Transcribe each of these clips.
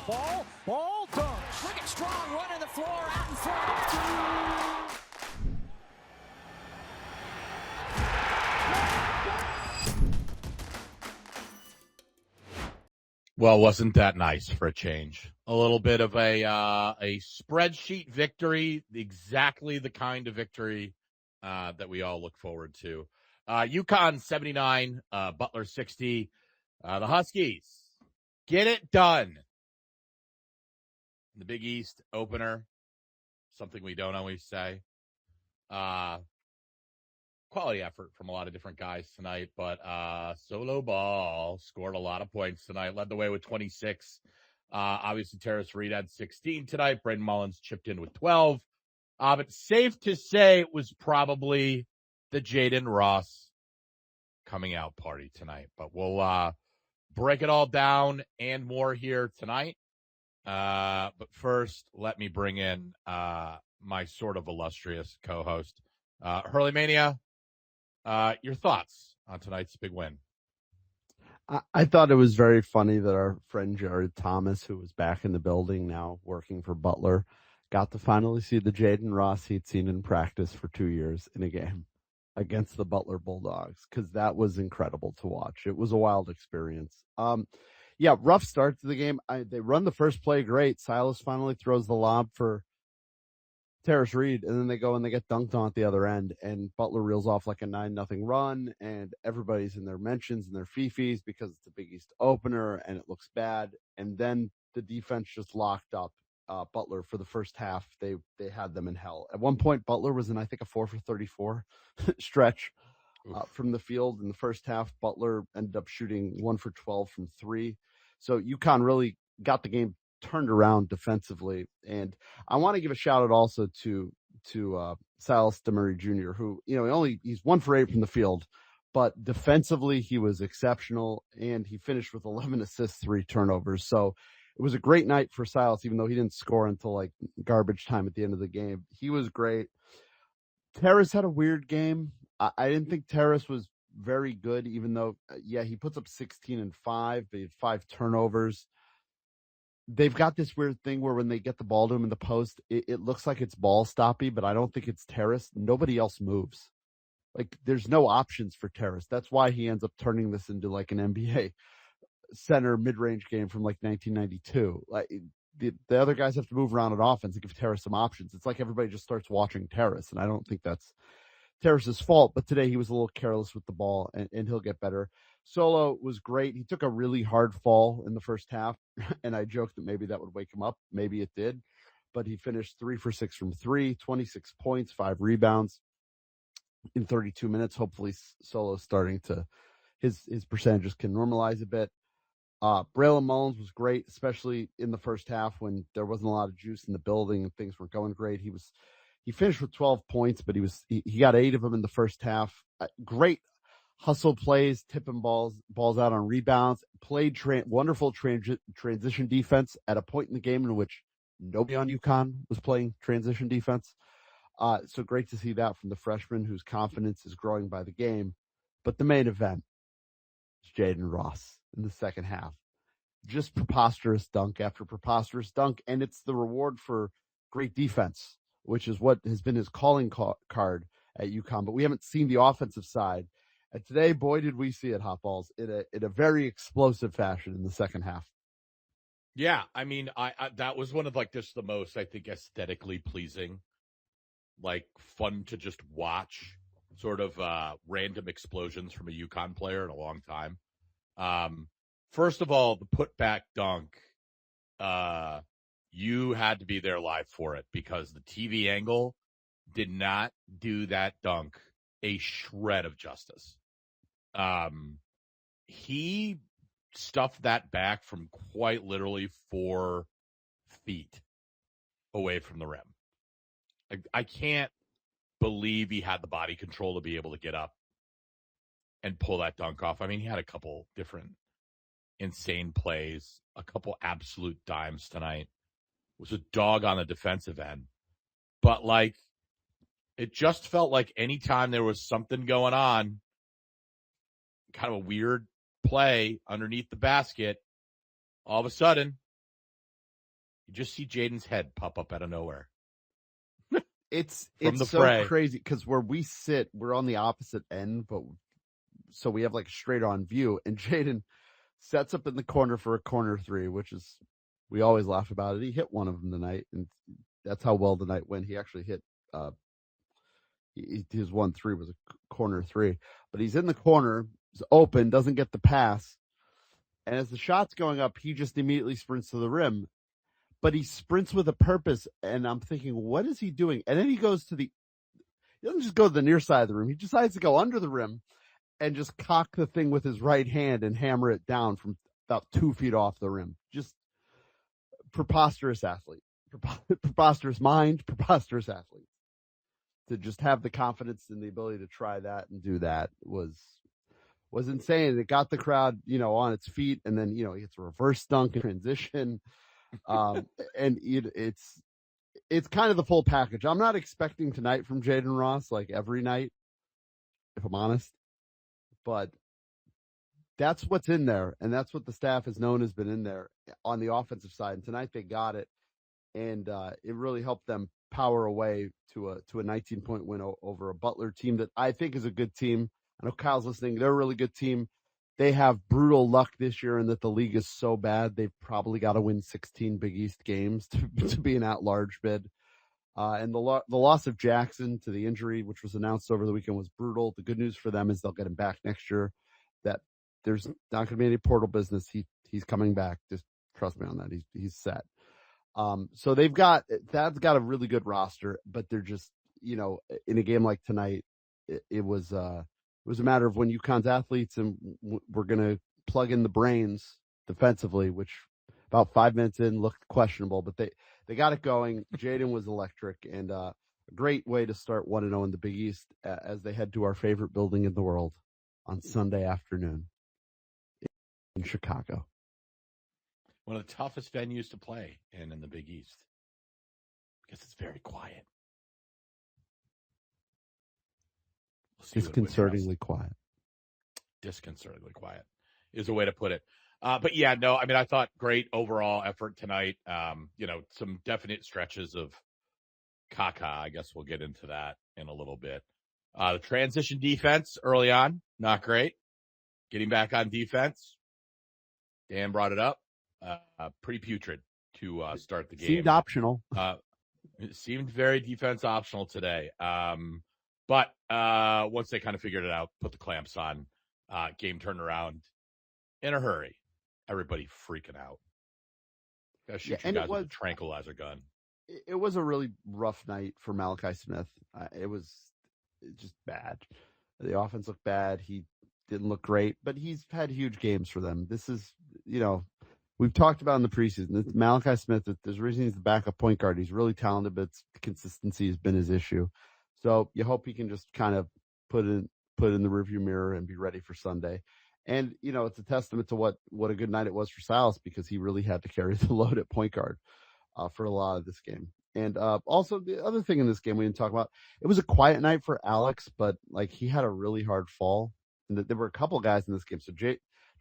Ball dunks. Look at Strong running the floor out in front. Well, wasn't that nice for a change? A little bit of a spreadsheet victory, exactly the kind of victory that we all look forward to. UConn 79, Butler 60. The Huskies get it done. The Big East opener, something we don't always say. Quality effort from a lot of different guys tonight, but Solo Ball scored a lot of points tonight, led the way with 26. Obviously, Terrace Reed had 16 tonight. Braden Mullins chipped in with 12. But safe to say it was probably the Jaden Ross coming out party tonight. But we'll break it all down and more here tonight. But first, let me bring in my sort of illustrious co-host, Hurley Mania. Your thoughts on tonight's big win? I thought it was very funny that our friend Jared Thomas, who was back in the building now working for Butler, got to finally see the Jaden Ross he'd seen in practice for 2 years in a game against the Butler Bulldogs, because that was incredible to watch. It was a wild experience. Yeah, rough start to the game. They run the first play great. Silas finally throws the lob for Terrace Reed, and then they go and they get dunked on at the other end, and Butler reels off like a 9-0 run, and everybody's in their mentions and their fifis because it's a Big East opener and it looks bad. And then the defense just locked up Butler for the first half. They had them in hell. At one point, Butler was in, I think, a 4 for 34 stretch from the field in the first half. Butler ended up shooting 1 for 12 from 3. So UConn really got the game turned around defensively. And I want to give a shout out also to Silas DeMurray Jr., who, he's 1 for 8 from the field, but defensively he was exceptional, and he finished with 11 assists, 3 turnovers. So it was a great night for Silas, even though he didn't score until like garbage time at the end of the game. He was great. Terrace had a weird game. I didn't think Terrace was very good, even though, he puts up 16 and 5, but he had 5 turnovers. They've got this weird thing where when they get the ball to him in the post, it looks like it's ball stoppy, but I don't think it's Terrace. Nobody else moves. Like, there's no options for Terrace. That's why he ends up turning this into like an NBA center mid-range game from like 1992. Like, the other guys have to move around on offense and give Terrace some options. It's like everybody just starts watching Terrace, and I don't think that's Terrace's fault, but today he was a little careless with the ball, and he'll get better. Solo was great. He took a really hard fall in the first half, and I joked that maybe that would wake him up. Maybe it did, but he finished 3 for 6 from 3, 26 points, 5 rebounds in 32 minutes. Hopefully Solo's starting to, his percentages can normalize a bit. Braylon Mullins was great, especially in the first half when there wasn't a lot of juice in the building and things weren't going great. He finished with 12 points, but he got 8 of them in the first half. Great hustle plays, tipping balls out on rebounds, played wonderful transition defense at a point in the game in which nobody on UConn was playing transition defense. So great to see that from the freshman whose confidence is growing by the game. But the main event is Jaden Ross in the second half. Just preposterous dunk after preposterous dunk, and it's the reward for great defense, which is what has been his calling card at UConn. But we haven't seen the offensive side. And today, boy, did we see it, Hot Balls, in a very explosive fashion in the second half. Yeah, I mean, I that was one of like just the most, I think, aesthetically pleasing, like fun to just watch sort of random explosions from a UConn player in a long time. First of all, the putback dunk, you had to be there live for it because the TV angle did not do that dunk a shred of justice. He stuffed that back from quite literally 4 feet away from the rim. I can't believe he had the body control to be able to get up and pull that dunk off. I mean, he had a couple different insane plays, a couple absolute dimes tonight. Was a dog on the defensive end. But, like, it just felt like anytime there was something going on, kind of a weird play underneath the basket, all of a sudden, You just see Jaden's head pop up out of nowhere. It's the so fray. crazy because where we sit, we're on the opposite end, but so we have like a straight on view. And Jaden sets up in the corner for a corner three, which is we always laugh about it. He hit one of them tonight, and that's how well the night went. He actually hit his 1-3 was a corner three, but he's in the corner, he's open, doesn't get the pass, and as the shot's going up, he just immediately sprints to the rim. But he sprints with a purpose, and I'm thinking, what is he doing? And then he doesn't just go to the near side of the rim. He decides to go under the rim and just cock the thing with his right hand and hammer it down from about 2 feet off the rim. Just preposterous athlete, preposterous mind, preposterous athlete. To just have the confidence and the ability to try that and do that was insane. It got the crowd, on its feet, and then, he gets a reverse dunk in transition. And it's kind of the full package. I'm not expecting tonight from Jaden Ross like every night, if I'm honest, but that's what's in there, and that's what the staff has known has been in there on the offensive side. And tonight they got it, and it really helped them power away to a 19-point win over a Butler team that I think is a good team. I know Kyle's listening; they're a really good team. They have brutal luck this year in that the league is so bad. They've probably got to win 16 Big East games to be an at-large bid. And the loss of Jackson to the injury, which was announced over the weekend, was brutal. The good news for them is they'll get him back next year. That there's not going to be any portal business. He's coming back. Just trust me on that. He's set. So that's got a really good roster, but they're just, in a game like tonight, it was a matter of when UConn's athletes and we're going to plug in the brains defensively, which about 5 minutes in looked questionable, but they got it going. Jaden was electric, and a great way to start 1-0 in the Big East as they head to our favorite building in the world on Sunday afternoon in Chicago. One of the toughest venues to play in the Big East because it's very quiet. Disconcertingly quiet. Disconcertingly quiet is a way to put it. But yeah, no, I mean, I thought great overall effort tonight. Some definite stretches of caca. I guess we'll get into that in a little bit. The transition defense early on, not great. Getting back on defense. Dan brought it up. Pretty putrid to start the game. Seemed optional. It seemed very defense optional today. But once they kind of figured it out, put the clamps on, game turned around in a hurry. Everybody freaking out. Gotta shoot you guys with a tranquilizer gun. It was a really rough night for Malachi Smith. It was just bad. The offense looked bad. He didn't look great, but he's had huge games for them. This is, we've talked about in the preseason. Malachi Smith, there's a reason he's the backup point guard. He's really talented, but consistency has been his issue. So you hope he can just kind of put in the rearview mirror and be ready for Sunday. And, it's a testament to what a good night it was for Silas, because he really had to carry the load at point guard for a lot of this game. And also the other thing in this game we didn't talk about, it was a quiet night for Alex, but like he had a really hard fall. And there were a couple of guys in this game. So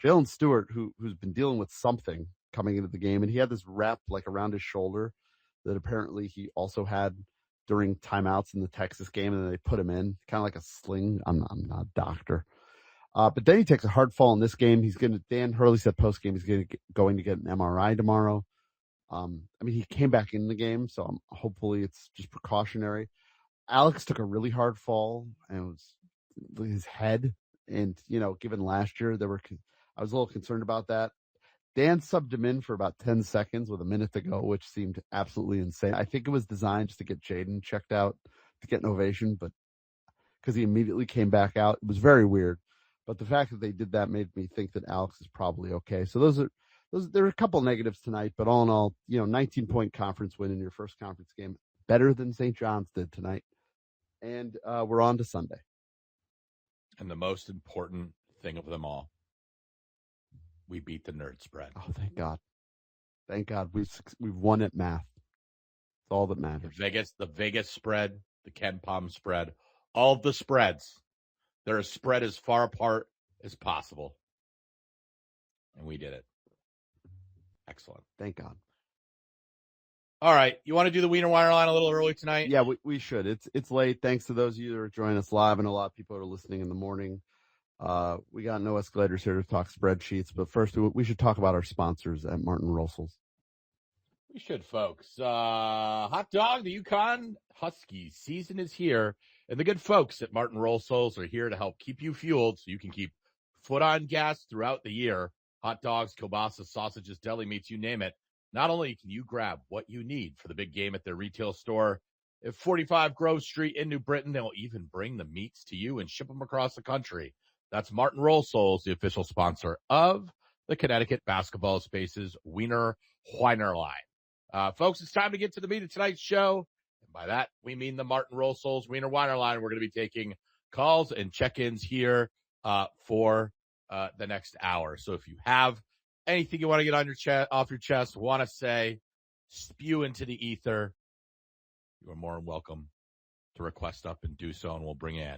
Jalen Stewart, who's been dealing with something coming into the game, and he had this wrap like around his shoulder that apparently he also had during timeouts in the Texas game, and then they put him in kind of like a sling. I'm not a doctor. But then he takes a hard fall in this game. Dan Hurley said post game he's going to get an MRI tomorrow. He came back in the game, so hopefully it's just precautionary. Alex took a really hard fall, and it was his head. And, given last year, I was a little concerned about that. Dan subbed him in for about 10 seconds with a minute to go, which seemed absolutely insane. I think it was designed just to get Jaden checked out to get an ovation, but because he immediately came back out, it was very weird. But the fact that they did that made me think that Alex is probably okay. So there are a couple negatives tonight, but all in all, 19-point conference win in your first conference game, better than St. John's did tonight. And we're on to Sunday. And the most important thing of them all, we beat the nerd spread. Oh, thank God. Thank God. We've won at math. It's all that matters. The Vegas spread, the Ken Palm spread, all of the spreads. They're a spread as far apart as possible. And we did it. Excellent. Thank God. All right. You want to do the Wiener Wire line a little early tonight? Yeah, we should. It's late. Thanks to those of you that are joining us live, and a lot of people are listening in the morning. We got no escalators here to talk spreadsheets, but first we should talk about our sponsors at Martin Rosel's. We should, folks. Hot dog, the UConn Huskies season is here, and the good folks at Martin Rosel's are here to help keep you fueled so you can keep foot on gas throughout the year. Hot dogs, kielbasa, sausages, deli meats, you name it. Not only can you grab what you need for the big game at their retail store at 45 Grove Street in New Britain, they'll even bring the meats to you and ship them across the country. That's Martin Rosel's, the official sponsor of the Connecticut Basketball Spaces Wiener Whiner line. Folks, it's time to get to the meat of tonight's show. And by that, we mean the Martin Rosel's Wiener Whiner line. We're going to be taking calls and check-ins here for the next hour. So if you have anything you want to get on your off your chest, want to say, spew into the ether, you are more than welcome to request up and do so, and we'll bring in.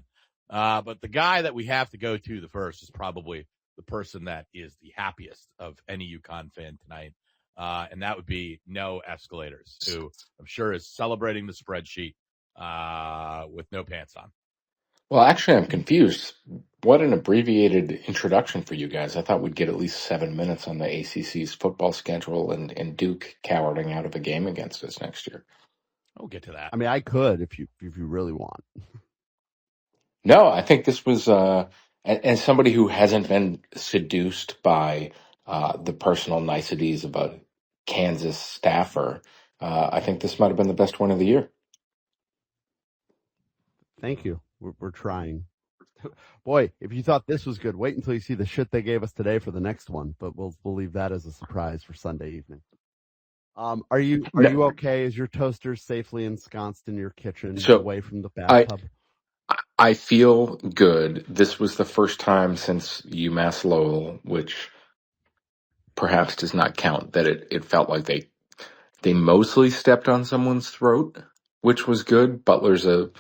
But the guy that we have to go to the first is probably the person that is the happiest of any UConn fan tonight. And that would be No Escalators, who I'm sure is celebrating the spreadsheet with no pants on. Well, actually, I'm confused. What an abbreviated introduction for you guys. I thought we'd get at least 7 minutes on the ACC's football schedule and Duke cowarding out of a game against us next year. We'll get to that. I mean, I could if you really want. No, I think this was, as somebody who hasn't been seduced by the personal niceties of a Kansas staffer, I think this might have been the best one of the year. Thank you. We're trying. Boy, if you thought this was good, wait until you see the shit they gave us today for the next one. But we'll leave that as a surprise for Sunday evening. Are you okay? Is your toaster safely ensconced in your kitchen, away from the bathtub? I feel good. This was the first time since UMass Lowell, which perhaps does not count, that it felt like they mostly stepped on someone's throat, which was good. Butler's a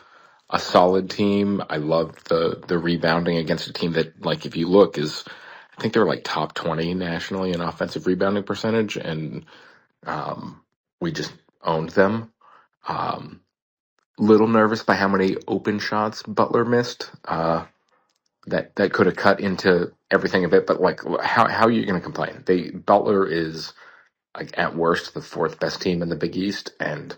solid team. I love the rebounding against a team that, like, if you look, I think they're like top 20 nationally in offensive rebounding percentage, and we just owned them. Little nervous by how many open shots Butler missed. That could have cut into everything a bit, but like, how are you going to complain? Butler is, like, at worst the fourth best team in the Big East, and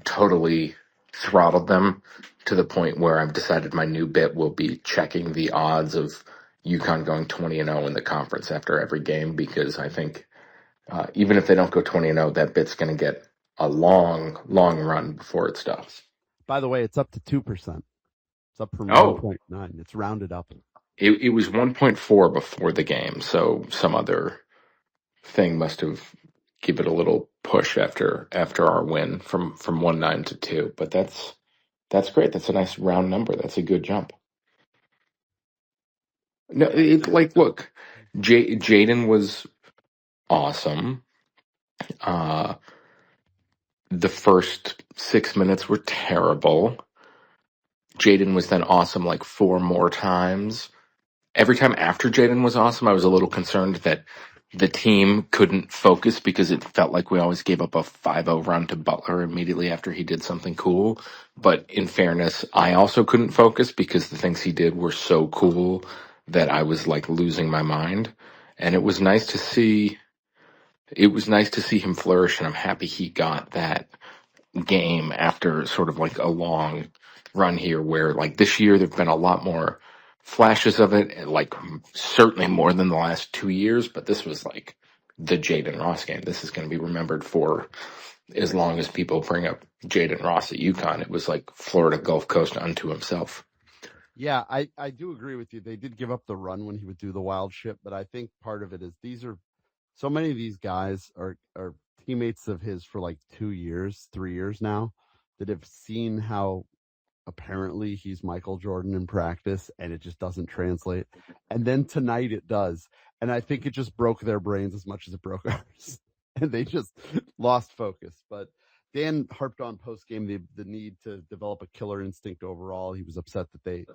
totally throttled them to the point where I've decided my new bit will be checking the odds of UConn going 20-0 in the conference after every game, because I think even if they don't go 20-0, that bit's going to get a long, long run before it stops. By the way, it's up to 2%. It's up from 1.9. It's rounded up. It was 1.4 before the game, so some other thing must have give it a little push after our win from 1.9 to 2. But that's great. That's a nice round number. That's a good jump. No, look, Jaden was awesome. The first 6 minutes were terrible. Jaden was then awesome like 4 more times. Every time after Jaden was awesome, I was a little concerned that the team couldn't focus because it felt like we always gave up a 5-0 run to Butler immediately after he did something cool. But in fairness, I also couldn't focus because the things he did were so cool that I was like losing my mind. And it was nice to see him flourish, and I'm happy he got that game after sort of like a long run here where, like, this year there've been a lot more flashes of it, like certainly more than the last 2 years, but this was like the Jaden Ross game. This is going to be remembered for as long as people bring up Jaden Ross at UConn. It was like Florida Gulf Coast unto himself. Yeah, I do agree with you. They did give up the run when he would do the wild shit, but I think part of it is so many of these guys are teammates of his for like 2 years, 3 years now, that have seen how apparently he's Michael Jordan in practice, and it just doesn't translate. And then tonight it does. And I think it just broke their brains as much as it broke ours. And they just lost focus. But Dan harped on post-game the need to develop a killer instinct overall. He was upset that the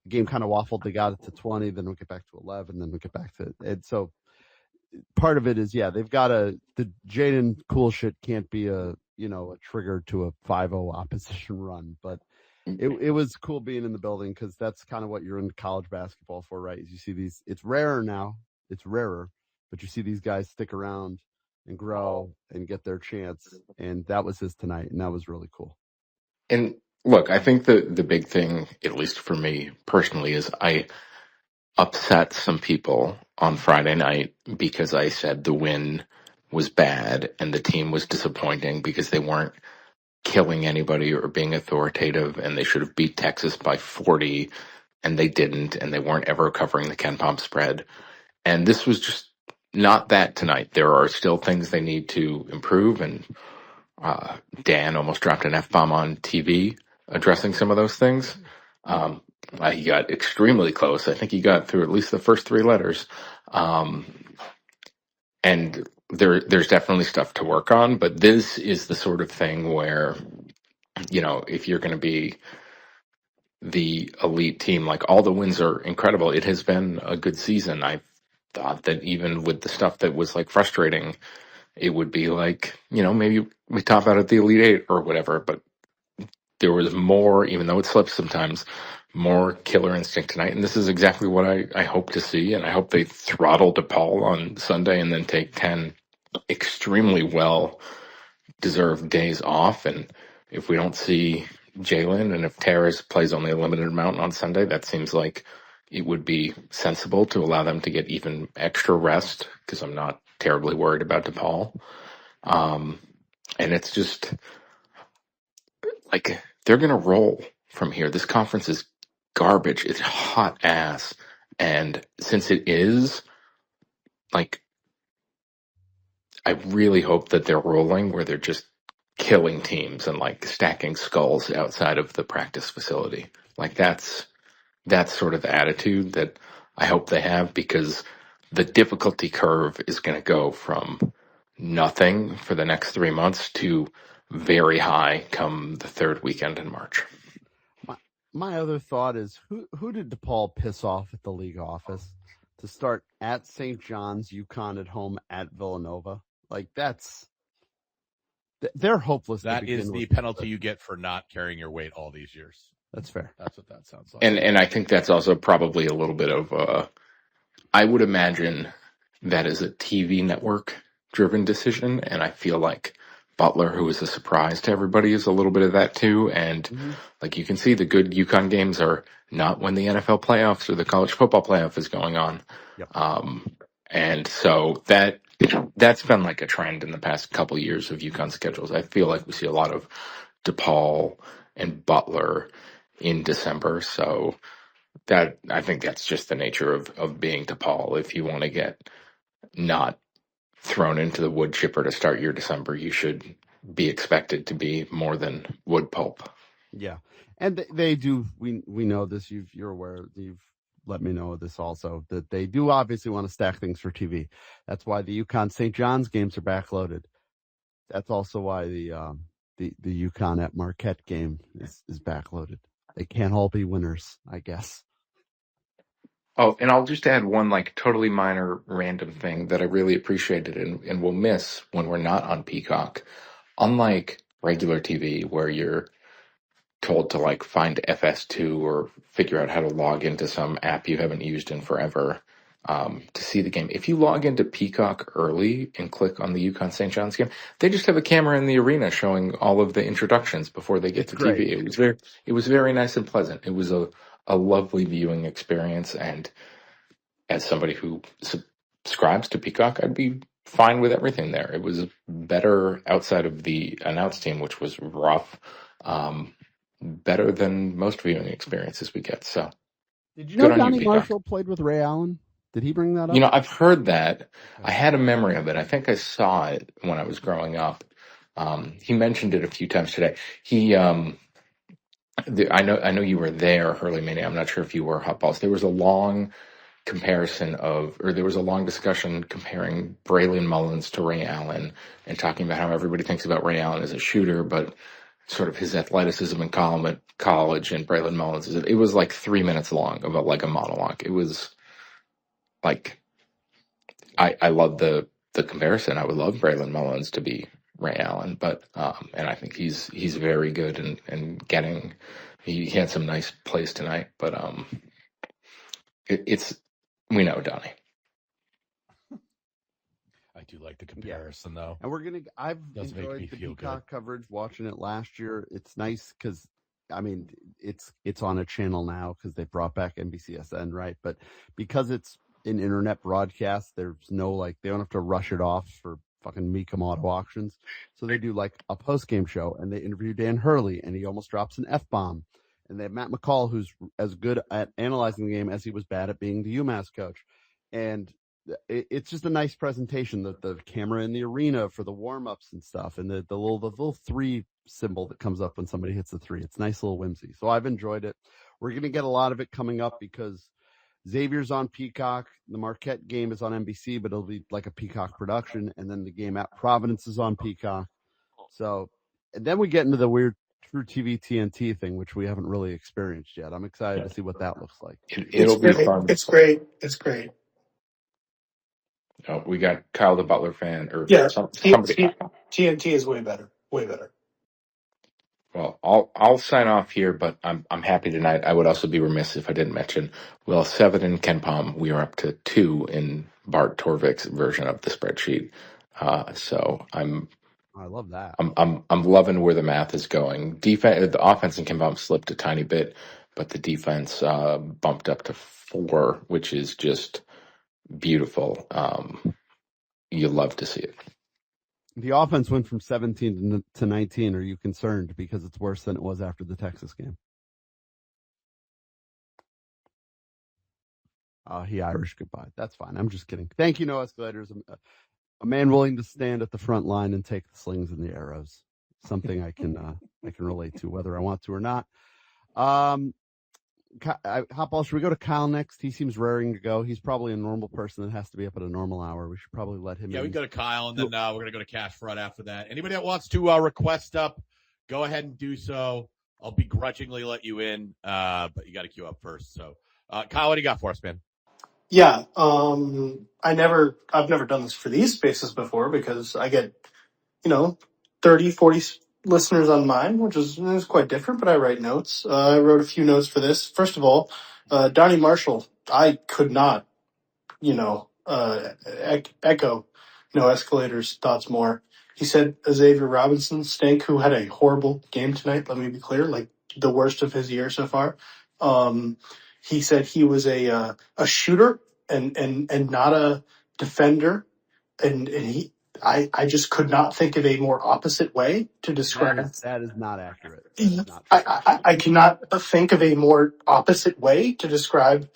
game kind of waffled. They got it to 20, then we'll get back to 11, then we'll get back to it. And so part of it is, they've got the Jaden cool shit can't be a a trigger to a 5-0 opposition run. But it was cool being in the building because that's kind of what you're in college basketball for, right? Is you see these, it's rarer now, it's rarer, but you see these guys stick around and grow and get their chance. And that was his tonight, and that was really cool. And look, I think the big thing, at least for me personally, is I upset some people on Friday night because I said the win was bad and the team was disappointing because they weren't killing anybody or being authoritative, and they should have beat Texas by 40, and they didn't, and they weren't ever covering the Ken Pom spread. And this was just not that tonight. There are still things they need to improve, and Dan almost dropped an F-bomb on TV addressing some of those things. He got extremely close. I think he got through at least the first three letters. And there's definitely stuff to work on, but this is the sort of thing where, if you're going to be the elite team, like, all the wins are incredible. It has been a good season. I thought that even with the stuff that was like frustrating, it would be like, maybe we top out at the Elite Eight or whatever, but there was more, even though it slips sometimes, more killer instinct tonight. And this is exactly what I hope to see. And I hope they throttle DePaul on Sunday and then take 10 extremely well deserved days off. And if we don't see Jalen, and if Terrace plays only a limited amount on Sunday, that seems like it would be sensible to allow them to get even extra rest, because I'm not terribly worried about DePaul. And it's just like, they're going to roll from here. This conference is garbage. It's hot ass. And since it is, like, I really hope that they're rolling where they're just killing teams and like stacking skulls outside of the practice facility. Like, that's sort of the attitude that I hope they have, because the difficulty curve is going to go from nothing for the next 3 months to very high come the third weekend in March. My other thought is, who did DePaul piss off at the league office to start at St. John's, UConn at home, at Villanova? Like, they're hopeless. That is the penalty you get for not carrying your weight all these years. That's fair. That's what that sounds like. And I think that's also probably a little bit of I would imagine that is a TV network driven decision, and I feel like Butler, who is a surprise to everybody, is a little bit of that too. And like, you can see the good UConn games are not when the NFL playoffs or the college football playoff is going on. Yep. And so that's been like a trend in the past couple of years of UConn schedules. I feel like we see a lot of DePaul and Butler in December. So that, I think that's just the nature of being DePaul. If you want to get not thrown into the wood chipper to start your December, you should be expected to be more than wood pulp. Yeah. And they do, we know this, you're aware, you've let me know this also, that they do obviously want to stack things for TV. That's why the UConn St. John's games are backloaded. That's also why the UConn at Marquette game is backloaded. They can't all be winners, I guess. Oh, and I'll just add one like totally minor random thing that I really appreciated and will miss when we're not on Peacock. Unlike regular TV, where you're told to like find FS2 or figure out how to log into some app you haven't used in forever to see the game. If you log into Peacock early and click on the UConn St. John's game, they just have a camera in the arena showing all of the introductions before they get to Great. TV. It was very nice and pleasant. It was a lovely viewing experience, and as somebody who subscribes to Peacock, I'd be fine with everything there. It was better outside of the announce team, which was rough. Better than most viewing experiences we get. So, did you know Donnie Marshall played with Ray Allen? Did he bring that up? I've heard that. I had a memory of it. I think I saw it when I was growing up. He mentioned it a few times today. He, I know you were there, Hurley Mania. I'm not sure if you were, Hot Balls. There was a long discussion comparing Braylon Mullins to Ray Allen, and talking about how everybody thinks about Ray Allen as a shooter, but sort of his athleticism in college, and Braylon Mullins. It was like 3 minutes long, about like a monologue. It was like, I love the comparison. I would love Braylon Mullins to be Ray Allen, but and I think he's very good and getting he had some nice plays tonight, but it's we know Donnie. I do like the comparison, though. And I've Does make me enjoyed the feel Peacock good. coverage watching it last year. It's nice because, I mean, it's on a channel now because they brought back NBCSN, right? But because it's an internet broadcast, there's no they don't have to rush it off for fucking Mecum auto auctions. So they do like a post game show and they interview Dan Hurley and he almost drops an F-bomb. And they have Matt McCall, who's as good at analyzing the game as he was bad at being the UMass coach. And it's just a nice presentation. The camera in the arena for the warm-ups and stuff, and the little 3 symbol that comes up when somebody hits the 3. It's nice little whimsy. So I've enjoyed it. We're going to get a lot of it coming up because Xavier's on Peacock. The Marquette game is on NBC, but it'll be like a Peacock production. And then the game at Providence is on Peacock. So, and then we get into the weird True TV TNT thing, which we haven't really experienced yet. I'm excited to see what that looks like. It'll be fun. It's great. It's great. Oh, we got Kyle the Butler fan or Yeah, somebody. TNT is way better. Way better. Well, I'll sign off here, but I'm happy tonight. I would also be remiss if I didn't mention. Well, 7 in Ken Palm. We are up to 2 in Bart Torvik's version of the spreadsheet. So I love that. I'm loving where the math is going. The offense in Ken Palm slipped a tiny bit, but the defense bumped up to 4, which is just beautiful. You love to see it. The offense went from 17 to 19. Are you concerned because it's worse than it was after the Texas game? He Irish goodbye. That's fine. I'm just kidding. Thank you, No Escalators. A man willing to stand at the front line and take the slings and the arrows. Something I can relate to, whether I want to or not. Hopball, should we go to Kyle next? He seems raring to go. He's probably a normal person that has to be up at a normal hour. We should probably let him in. Yeah, we go to Kyle, and then we're going to go to Cash Front after that. Anybody that wants to request up, go ahead and do so. I'll begrudgingly let you in, but you got to queue up first. So, Kyle, what do you got for us, man? Yeah, I've never done this for these spaces before because I get, 30, 40 listeners on mine, which is quite different, but I write notes. I wrote a few notes for this. First of all, Donnie Marshall, I could not, echo No Escalators thoughts more. He said Xavier Robinson stink, who had a horrible game tonight. Let me be clear, like the worst of his year so far. He said he was a shooter and not a defender, and I just could not think of a more opposite way to describe. That is not accurate. I cannot think of a more opposite way to describe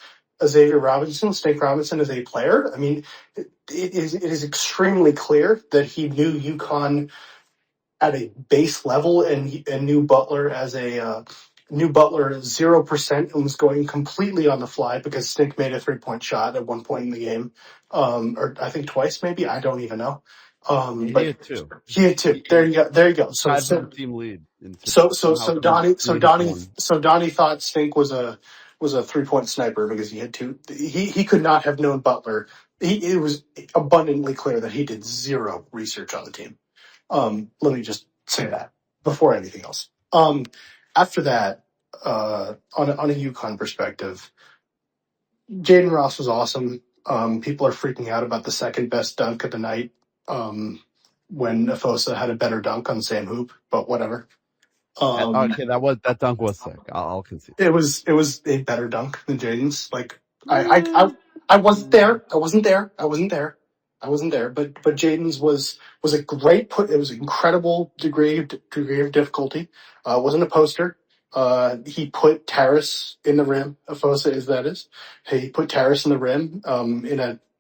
Xavier Robinson, Snake Robinson, as a player. I mean, it is extremely clear that he knew UConn at a base level and knew Butler as a 0% and was going completely on the fly because Snake made a 3-point shot at one point in the game, or I think twice maybe. I don't even know. He had 2. He had 2. There you go. So team lead. So Donnie thought Snake was a 3-point sniper because he had 2. He could not have known Butler. It was abundantly clear that he did zero research on the team. Let me just say that before anything else. After that, on a UConn perspective, Jaden Ross was awesome. People are freaking out about the second best dunk of the night when Afosa had a better dunk on Sam Hoop, but whatever. Okay, that dunk was sick. I'll concede. It was a better dunk than Jaden's. Like I wasn't there. But Jaden's was a great put. It was an incredible degree of difficulty. Wasn't a poster. He put Terrace in the rim. Afosa is. He put Terrace in the rim.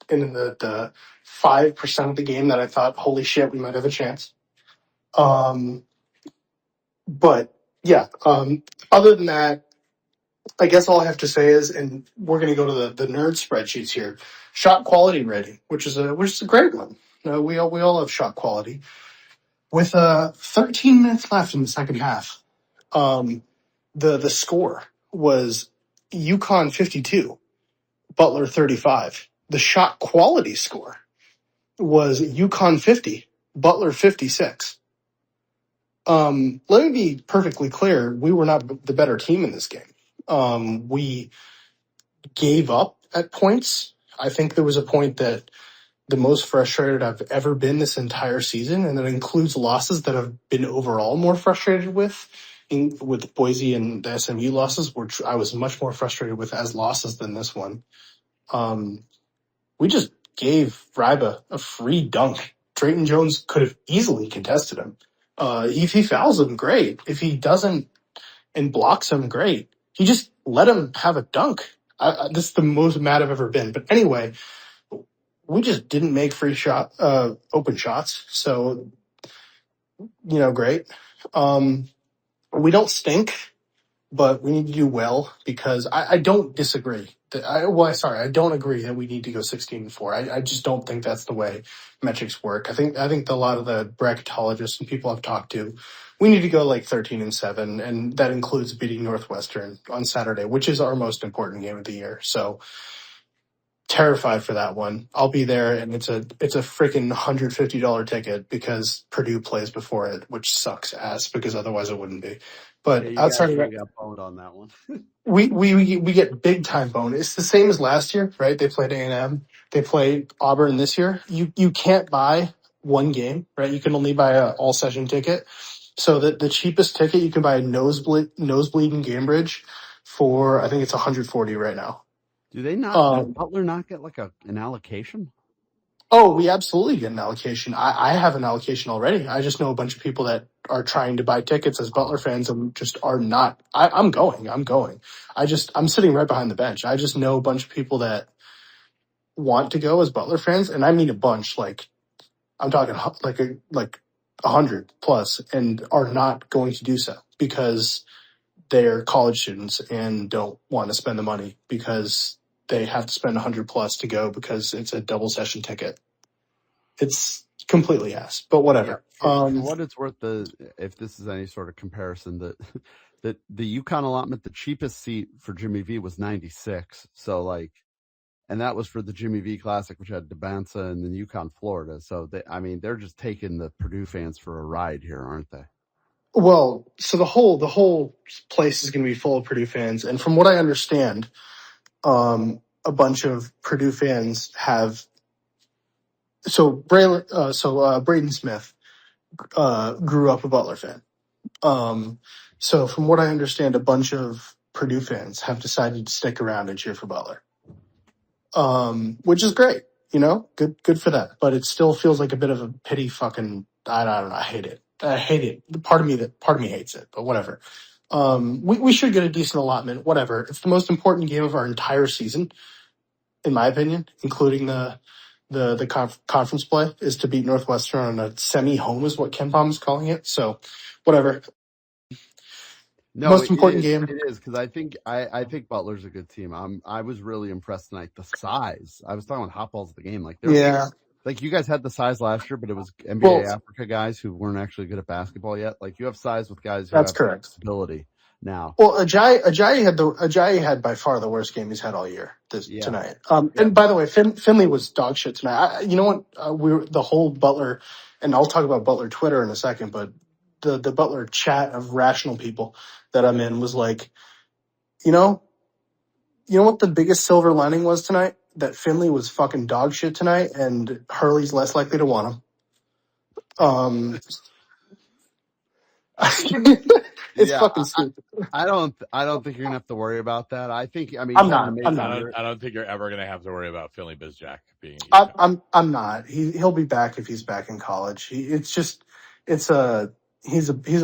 In the 5% of the game that I thought, holy shit, we might have a chance. But yeah. Other than that, I guess all I have to say is, and we're going to go to the nerd spreadsheets here, shot quality rating, which is a great one. We all have shot quality. With 13 minutes left in the second half, the score was UConn 52, Butler 35. The shot quality score was UConn 50, Butler 56. Let me be perfectly clear. We were not the better team in this game. We gave up at points. I think there was a point that the most frustrated I've ever been this entire season, and that includes losses that I've been overall more frustrated with, with Boise and the SMU losses, which I was much more frustrated with as losses than this one. We just gave Ryba a free dunk. Drayton Jones could have easily contested him. If he fouls him, great. If he doesn't and blocks him, great. He just let him have a dunk. This is the most mad I've ever been. But anyway, we just didn't make open shots. So, great. We don't stink, but we need to do well, because I don't disagree. I don't agree that we need to go 16-4. I just don't think that's the way metrics work. I think a lot of the bracketologists and people I've talked to, we need to go like 13-7, and that includes beating Northwestern on Saturday, which is our most important game of the year. So, terrified for that one. I'll be there, and it's a freaking $150 ticket because Purdue plays before it, which sucks ass, because otherwise it wouldn't be. But outside of that, got boned on that one. we get big time bonus. It's the same as last year, right? They played A&M. They played Auburn this year. You can't buy one game, right? You can only buy a all session ticket. So the cheapest ticket you can buy a nosebleed in Cambridge for, I think it's $140 right now. Do they not? Does Butler not get like an allocation? Oh, we absolutely get an allocation. I have an allocation already. I just know a bunch of people that are trying to buy tickets as Butler fans and just are not. I'm going. I'm sitting right behind the bench. I just know a bunch of people that want to go as Butler fans, and I mean a bunch. Like, I'm talking like 100 plus, and are not going to do so because they're college students and don't want to spend the money, because they have to spend 100 plus to go because it's a double session ticket. It's completely ass, but whatever. For what it's worth, if this is any sort of comparison, that the UConn allotment, the cheapest seat for Jimmy V was 96. So and that was for the Jimmy V Classic, which had Debanza and then UConn, Florida. So they're just taking the Purdue fans for a ride here, aren't they? Well, so the whole place is going to be full of Purdue fans, and from what I understand, a bunch of Purdue fans have. So Braden Smith grew up a Butler fan. So from what I understand, a bunch of Purdue fans have decided to stick around and cheer for Butler, which is great. Good for that. But it still feels like a bit of a pity fucking. I don't know. I hate it. Part of me hates it, but whatever. We should get a decent allotment. Whatever. It's the most important game of our entire season, in my opinion, including the conference play, is to beat Northwestern on a semi-home, is what Ken Palm is calling it. So, whatever. No, most important game. It is, because I think Butler's a good team. I was really impressed tonight. The size. I was talking with Hot Balls at the game. Like you guys had the size last year, but it was NBA Africa guys who weren't actually good at basketball yet. Like, you have size with guys who That's have correct. flexibility now. Well, Ajayi had by far the worst game he's had all year tonight. And by the way, Finley was dog shit tonight. You know what? The whole Butler, and I'll talk about Butler Twitter in a second, but the Butler chat of rational people that I'm in was like, you know what the biggest silver lining was tonight? That Finley was fucking dog shit tonight, and Hurley's less likely to want him. It's fucking stupid. I don't think you're gonna have to worry about that. I don't think you're ever gonna have to worry about Finley Bizjack being. I'm not. He'll be back if he's back in college. He's a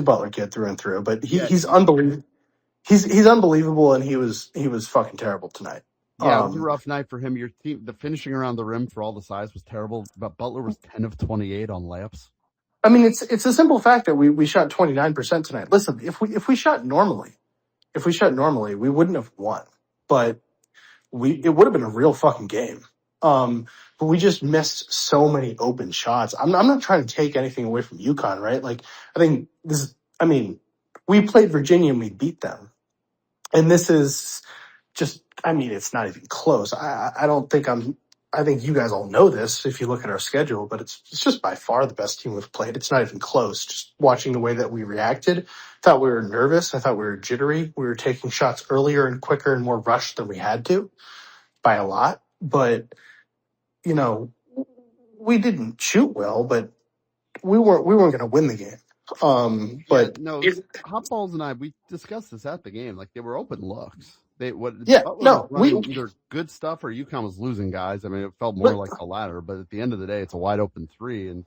Butler kid through and through. But he's unbelievable. He's unbelievable, and he was fucking terrible tonight. Yeah, it was a rough night for him. Your team, the finishing around the rim for all the size was terrible, but Butler was 10 of 28 on layups. I mean, it's a simple fact that we shot 29% tonight. Listen, if we shot normally, we wouldn't have won, but it would have been a real fucking game. But we just missed so many open shots. I'm not trying to take anything away from UConn, right? Like, we played Virginia and we beat them, and this is just, it's not even close. I don't think I'm I think you guys all know this if you look at our schedule, but it's just by far the best team we've played. It's not even close. Just watching the way that we reacted, thought we were nervous. I thought we were jittery. We were taking shots earlier and quicker and more rushed than we had to by a lot. But, you know, we didn't shoot well, but we weren't going to win the game. But Hot Balls and I, we discussed this at the game. Like, they were open looks. Butler was running either good stuff or UConn was losing guys. I mean, it felt more like the latter. But at the end of the day, it's a wide open three, and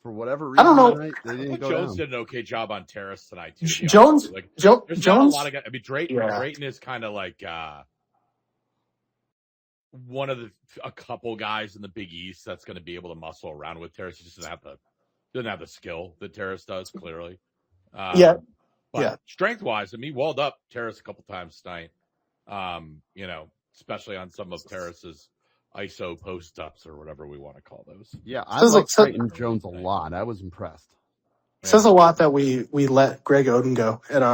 for whatever reason, I don't know. Tonight, they didn't go Jones down. did an okay job on Terrace tonight too. Jones, there's not a lot of guys. I mean, Drayton is kind of like one of a couple guys in the Big East that's going to be able to muscle around with Terrace. He just doesn't have the skill that Terrace does, clearly. But strength-wise, I mean, he walled up Terrace a couple times tonight. Especially on some of Terrace's ISO post-ups or whatever we want to call those. Yeah, I like Drayton Jones a lot. I was impressed. Says a lot that we let Greg Oden go, and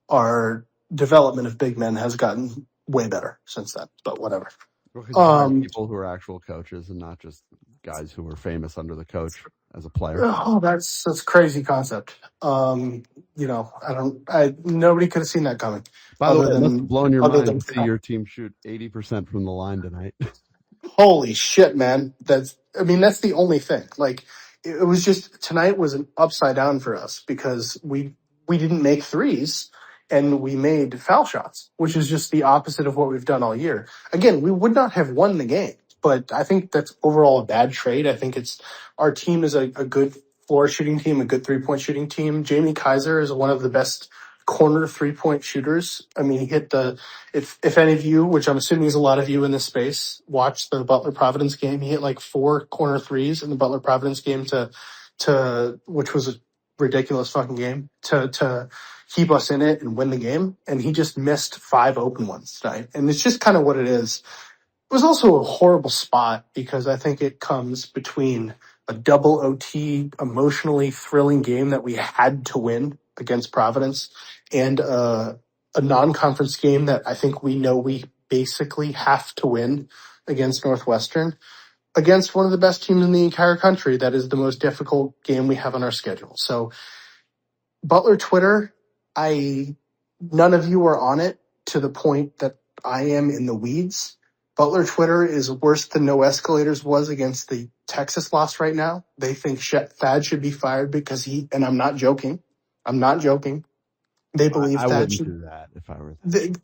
our development of big men has gotten way better since then. But whatever. People who are actual coaches and not just guys who were famous under the coach as a player. Oh, that's a crazy concept. Nobody could have seen that coming. By the way, it must have blown your mind to see your team shoot 80% from the line tonight. Holy shit, man. That's the only thing. Like, it was just, tonight was an upside down for us because we didn't make threes and we made foul shots, which is just the opposite of what we've done all year. Again, we would not have won the game, but I think that's overall a bad trade. I think our team is a good floor shooting team, a good 3-point shooting team. Jamie Kaiser is one of the best corner 3-point shooters. I mean, he hit if any of you, which I'm assuming is a lot of you in this space, watched the Butler Providence game, he hit like 4 corner threes in the Butler Providence game to which was a ridiculous fucking game to keep us in it and win the game. And he just missed 5 open ones tonight. And it's just kind of what it is. It was also a horrible spot because I think it comes between a double OT, emotionally thrilling game that we had to win against Providence and a non-conference game that I think we know we basically have to win against Northwestern, against one of the best teams in the entire country. That is the most difficult game we have on our schedule. So Butler Twitter, none of you are on it to the point that I am in the weeds. Butler Twitter is worse than No Escalators was against the Texas loss right now. They think Thad should be fired because and I'm not joking. They believe I wouldn't do that if I were them.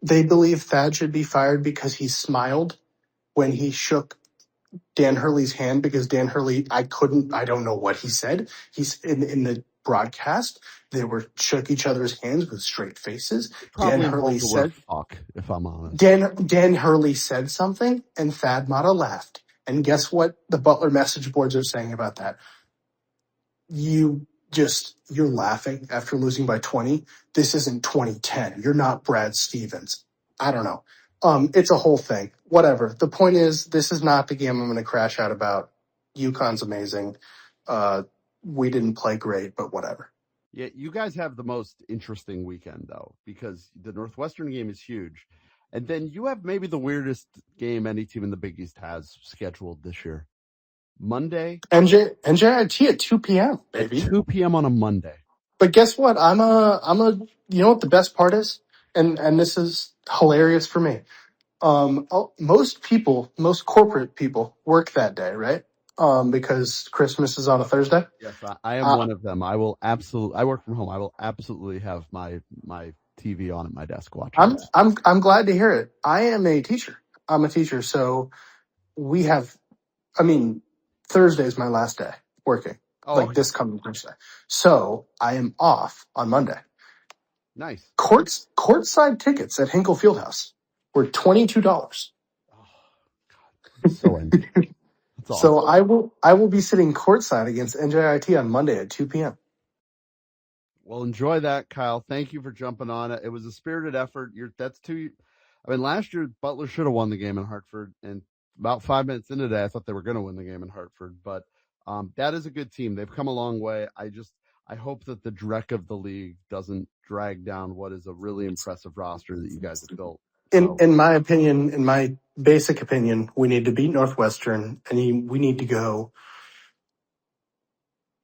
They believe Thad should be fired because he smiled when he shook Dan Hurley's hand because Dan Hurley, I don't know what he said. He's in the broadcast. They shook each other's hands with straight faces. Dan Hurley said, "Fuck," if I'm honest. Dan Hurley said something, and Thad Matta laughed. And guess what? The Butler message boards are saying about that. You're laughing after losing by 20. This isn't 2010. You're not Brad Stevens. I don't know. It's a whole thing. Whatever. The point is, this is not the game I'm going to crash out about. UConn's amazing. We didn't play great, but whatever. Yeah, you guys have the most interesting weekend, though, because the Northwestern game is huge. And then you have maybe the weirdest game any team in the Big East has scheduled this year. Monday. NJIT at 2 p.m., baby. At 2 p.m. on a Monday. But guess what? You know what the best part is? And this is hilarious for me. Most corporate people work that day, right? Because Christmas is on a Thursday. Yes, I am one of them. I work from home. I will absolutely have my TV on at my desk watching. I'm glad to hear it. I am a teacher. I'm a teacher, so Thursday is my last day working. This coming Thursday. So I am off on Monday. Nice. Courtside tickets at Hinkle Fieldhouse were $22. Oh, God. So empty. Awesome. So I will be sitting courtside against NJIT on Monday at 2 p.m. Well, enjoy that, Kyle. Thank you for jumping on it. It was a spirited effort. Last year Butler should have won the game in Hartford, and about 5 minutes into that, I thought they were going to win the game in Hartford. But that is a good team. They've come a long way. I hope that the dreck of the league doesn't drag down what is a really impressive roster that you guys have built. In my opinion, in my basic opinion, we need to beat Northwestern, and we need to go.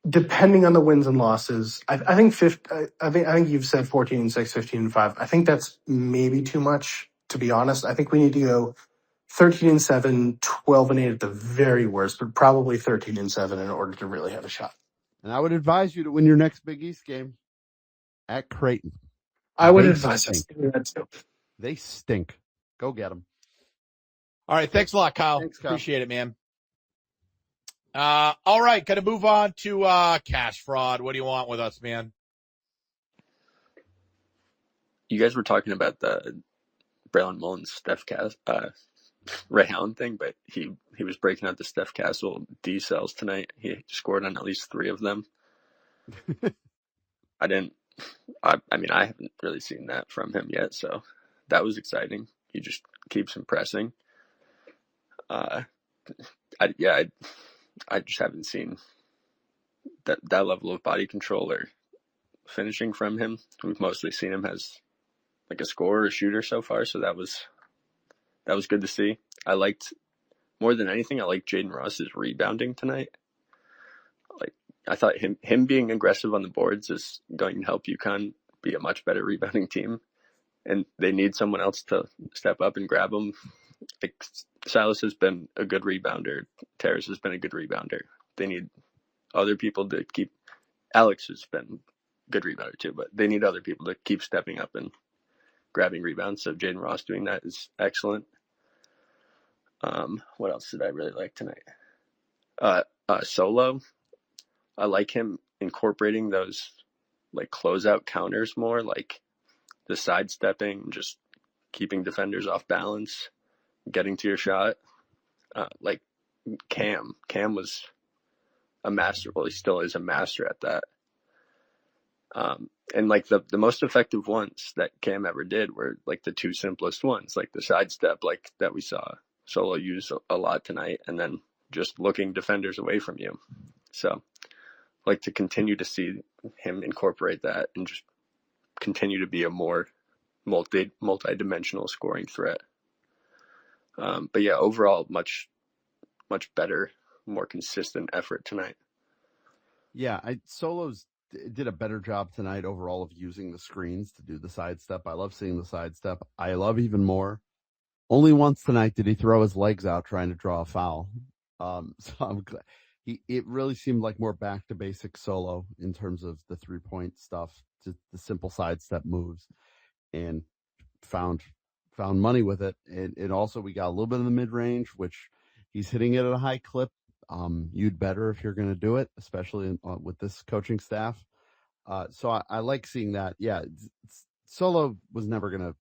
Depending on the wins and losses, I think I think you've said 14-6, 15-5. I think that's maybe too much, to be honest. I think we need to go 13-7, 12-8 at the very worst, but probably 13-7 in order to really have a shot. And I would advise you to win your next Big East game at Creighton. I would advise us to do that too. They stink. Go get them. All right. Thanks a lot, Kyle. Thanks, Kyle. Appreciate it, man. All right. Got to move on to cash fraud. What do you want with us, man? You guys were talking about the Braylon Mullins Steph Ray Allen thing, but he was breaking out the Steph Castle D cells tonight. He scored on at least 3 of them. I mean, I haven't really seen that from him yet, so that was exciting. He just keeps impressing. I just haven't seen that level of body control or finishing from him. We've mostly seen him as like a scorer, a shooter so far, so that was good to see. More than anything, I liked Jaden Ross's rebounding tonight. Like, I thought him being aggressive on the boards is going to help UConn be a much better rebounding team, and they need someone else to step up and grab them. Like, Silas has been a good rebounder. Terrace has been a good rebounder. They need other people to keep. Alex has been a good rebounder too, but they need other people to keep stepping up and grabbing rebounds. So Jaden Ross doing that is excellent. What else did I really like tonight? Solo. I like him incorporating those like closeout counters more, like the sidestepping, just keeping defenders off balance, getting to your shot. Like Cam was a master. Well, he still is a master at that. And like the most effective ones that Cam ever did were like the 2 simplest ones, like the sidestep, like that we saw Solo use a lot tonight, and then just looking defenders away from you. So like to continue to see him incorporate that and just continue to be a more multi-dimensional scoring threat. But yeah, overall, much better, more consistent effort tonight. Yeah, Solo's did a better job tonight overall of using the screens to do the sidestep. I love seeing the sidestep. I love even more. Only once tonight did he throw his legs out trying to draw a foul. So I'm glad. It really seemed like more back to basic Solo in terms of the 3-point stuff, to the simple sidestep moves, and found money with it. And also we got a little bit in the mid range, which he's hitting it at a high clip. You'd better if you're going to do it, especially with this coaching staff. So I like seeing that. Yeah, Solo was never going to.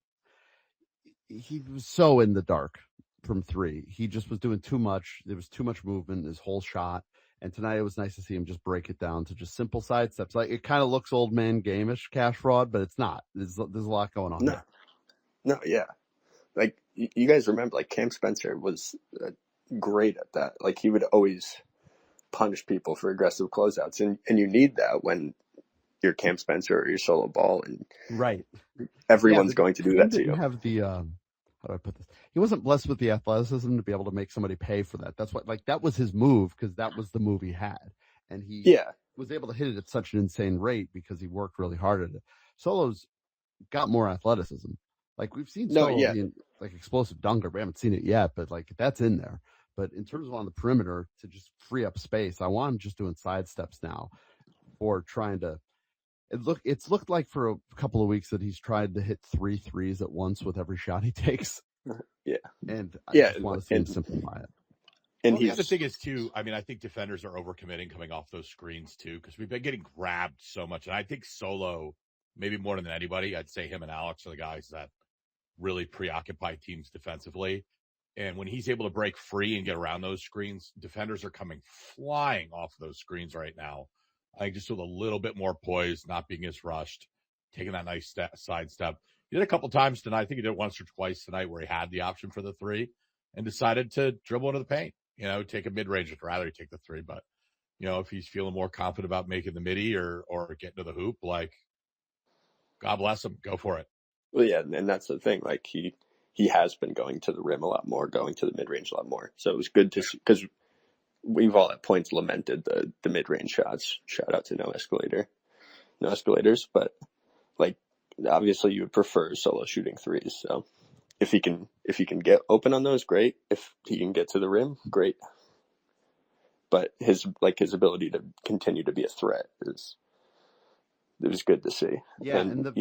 He was so in the dark from 3. He just was doing too much. There was too much movement in his whole shot. And tonight it was nice to see him just break it down to just simple side steps. Like, it kind of looks old man game-ish, cash fraud, but it's not. There's a lot going on there. No, yeah. Like, you guys remember, like, Cam Spencer was great at that. Like, he would always punish people for aggressive closeouts. And you need that when you're Cam Spencer or you're Solo Ball. And right. Everyone's going to do that to you. Have the, how do I put this? He wasn't blessed with the athleticism to be able to make somebody pay for that. That's what, like, that was his move, because that was the move he had. And he was able to hit it at such an insane rate because he worked really hard at it. Solo's got more athleticism. Like, we've seen Solo being like explosive dunker. We haven't seen it yet, but like that's in there. But in terms of on the perimeter to just free up space, I want him just doing side steps now, or trying to. It's looked like for a couple of weeks that he's tried to hit 3 threes at once with every shot he takes. Yeah, and I just want to see him simplify it. And the other thing is too, I mean, I think defenders are overcommitting coming off those screens too, because we've been getting grabbed so much. And I think Solo, maybe more than anybody, I'd say him and Alex are the guys that really preoccupy teams defensively. And when he's able to break free and get around those screens, defenders are coming flying off those screens right now. I think just with a little bit more poise, not being as rushed, taking that nice side step. He did a couple times tonight. I think he did it once or twice tonight where he had the option for the 3 and decided to dribble into the paint. You know, take a mid-range. I'd rather take the 3, but, you know, if he's feeling more confident about making the midi or getting to the hoop, like, God bless him. Go for it. Well, yeah, and that's the thing. Like, he he has been going to the rim a lot more, going to the mid-range a lot more. So it was good to see, because we've all at points lamented the mid-range shots. Shout out to No Escalators, but like obviously you would prefer Solo shooting threes. So if he can get open on those, great. If he can get to the rim, great. But his ability to continue to be a threat it was good to see. Yeah, and the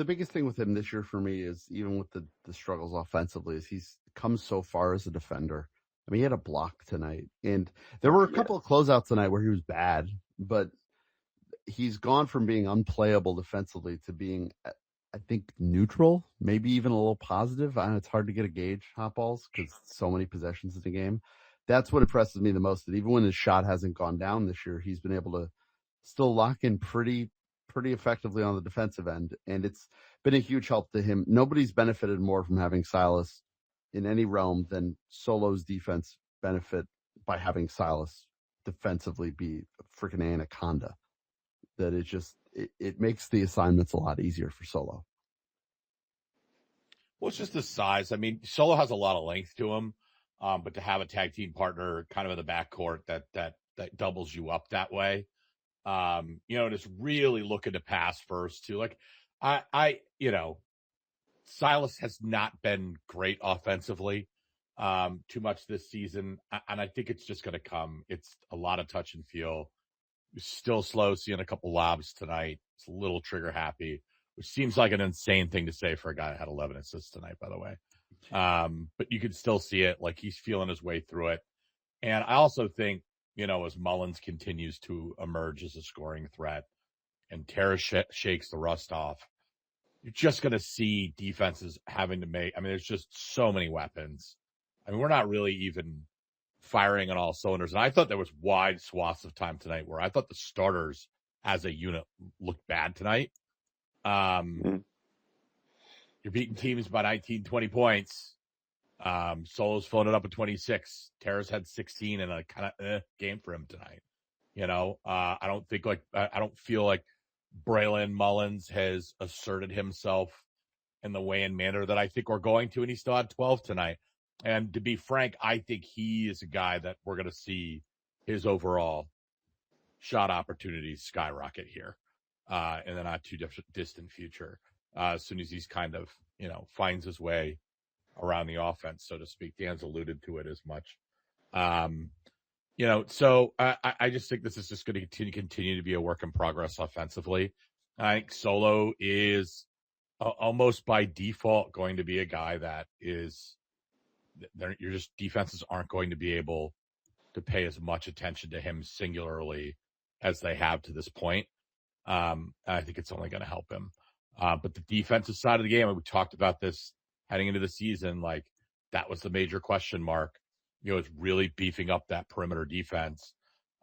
biggest thing with him this year for me is, even with the struggles offensively, is he's come so far as a defender. I mean, he had a block tonight, and there were a couple of closeouts tonight where he was bad, but he's gone from being unplayable defensively to being, I think, neutral, maybe even a little positive. I know it's hard to get a gauge, hot balls, because so many possessions in the game. That's what impresses me the most, that even when his shot hasn't gone down this year, he's been able to still lock in pretty effectively on the defensive end, and it's been a huge help to him. Nobody's benefited more from having Silas in any realm than Solo's defense benefit by having Silas defensively be a freaking anaconda. That it makes the assignments a lot easier for Solo. Well, it's just the size. I mean, Solo has a lot of length to him, but to have a tag team partner kind of in the backcourt that doubles you up that way, just really looking to pass first too. Like Silas has not been great offensively, too much this season. And I think it's just going to come. It's a lot of touch and feel. Still slow, seeing a couple lobs tonight. It's a little trigger happy, which seems like an insane thing to say for a guy that had 11 assists tonight, by the way. But you can still see it. Like, he's feeling his way through it. And I also think, as Mullins continues to emerge as a scoring threat and Tara shakes the rust off, you're just going to see defenses having to make, there's just so many weapons. We're not really even firing on all cylinders. And I thought there was wide swaths of time tonight where I thought the starters as a unit looked bad tonight. You're beating teams by 19, 20 points. Solo's floated up at 26. Tara's had 16 and a kind of game for him tonight. I don't feel like Braylon Mullins has asserted himself in the way and manner that I think we're going to, and he still had 12 tonight. And to be frank, I think he is a guy that we're going to see his overall shot opportunities skyrocket here in the not too distant future, as soon as he's kind of, finds his way around the offense, so to speak. Dan's alluded to it as much. So I just think this is just going to continue to be a work in progress offensively. I think Solo is almost by default going to be a guy that is, defenses aren't going to be able to pay as much attention to him singularly as they have to this point. And I think it's only going to help him. But the defensive side of the game, we talked about this heading into the season, like that was the major question mark. It's really beefing up that perimeter defense.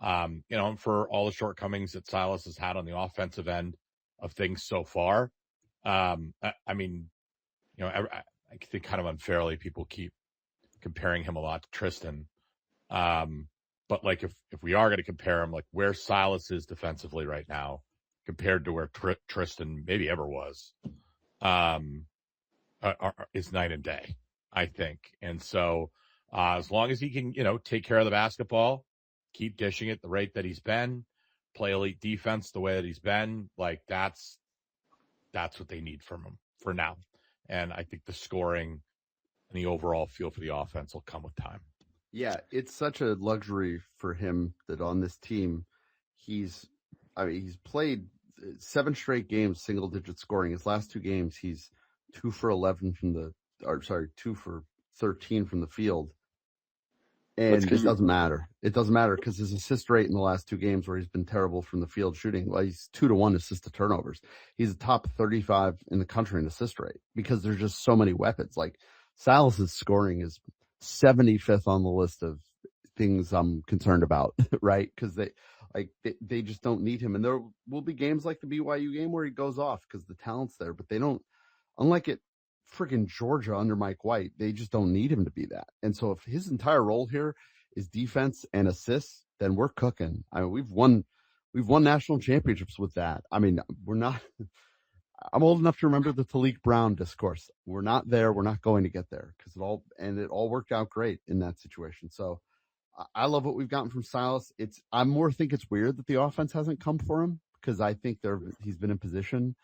And for all the shortcomings that Silas has had on the offensive end of things so far, I think kind of unfairly people keep comparing him a lot to Tristan. But like if we are going to compare him, like where Silas is defensively right now compared to where Tristan maybe ever was, is night and day, I think. And so as long as he can, take care of the basketball, keep dishing it the rate that he's been, play elite defense the way that he's been, like that's what they need from him for now. And I think the scoring and the overall feel for the offense will come with time. Yeah, it's such a luxury for him that on this team, he's played 7 straight games, single digit scoring. His last 2 games, he's 2 for 13 from the field. And it doesn't matter. It doesn't matter because his assist rate in the last 2 games where he's been terrible from the field shooting, well, he's 2-1 assist to turnovers. He's a top 35 in the country in assist rate because there's just so many weapons. Like Silas's scoring is 75th on the list of things I'm concerned about, right? Because they just don't need him. And there will be games like the BYU game where he goes off because the talent's there, but they don't, unlike it freaking Georgia under Mike White, they just don't need him to be that. And so if his entire role here is defense and assists, then we're cooking. We've won national championships with that. We're not, I'm old enough to remember the Talik Brown discourse. We're not there. We're not going to get there, because it all worked out great in that situation. So I love what we've gotten from Silas. I more think it's weird that the offense hasn't come for him, because I think he's been in position,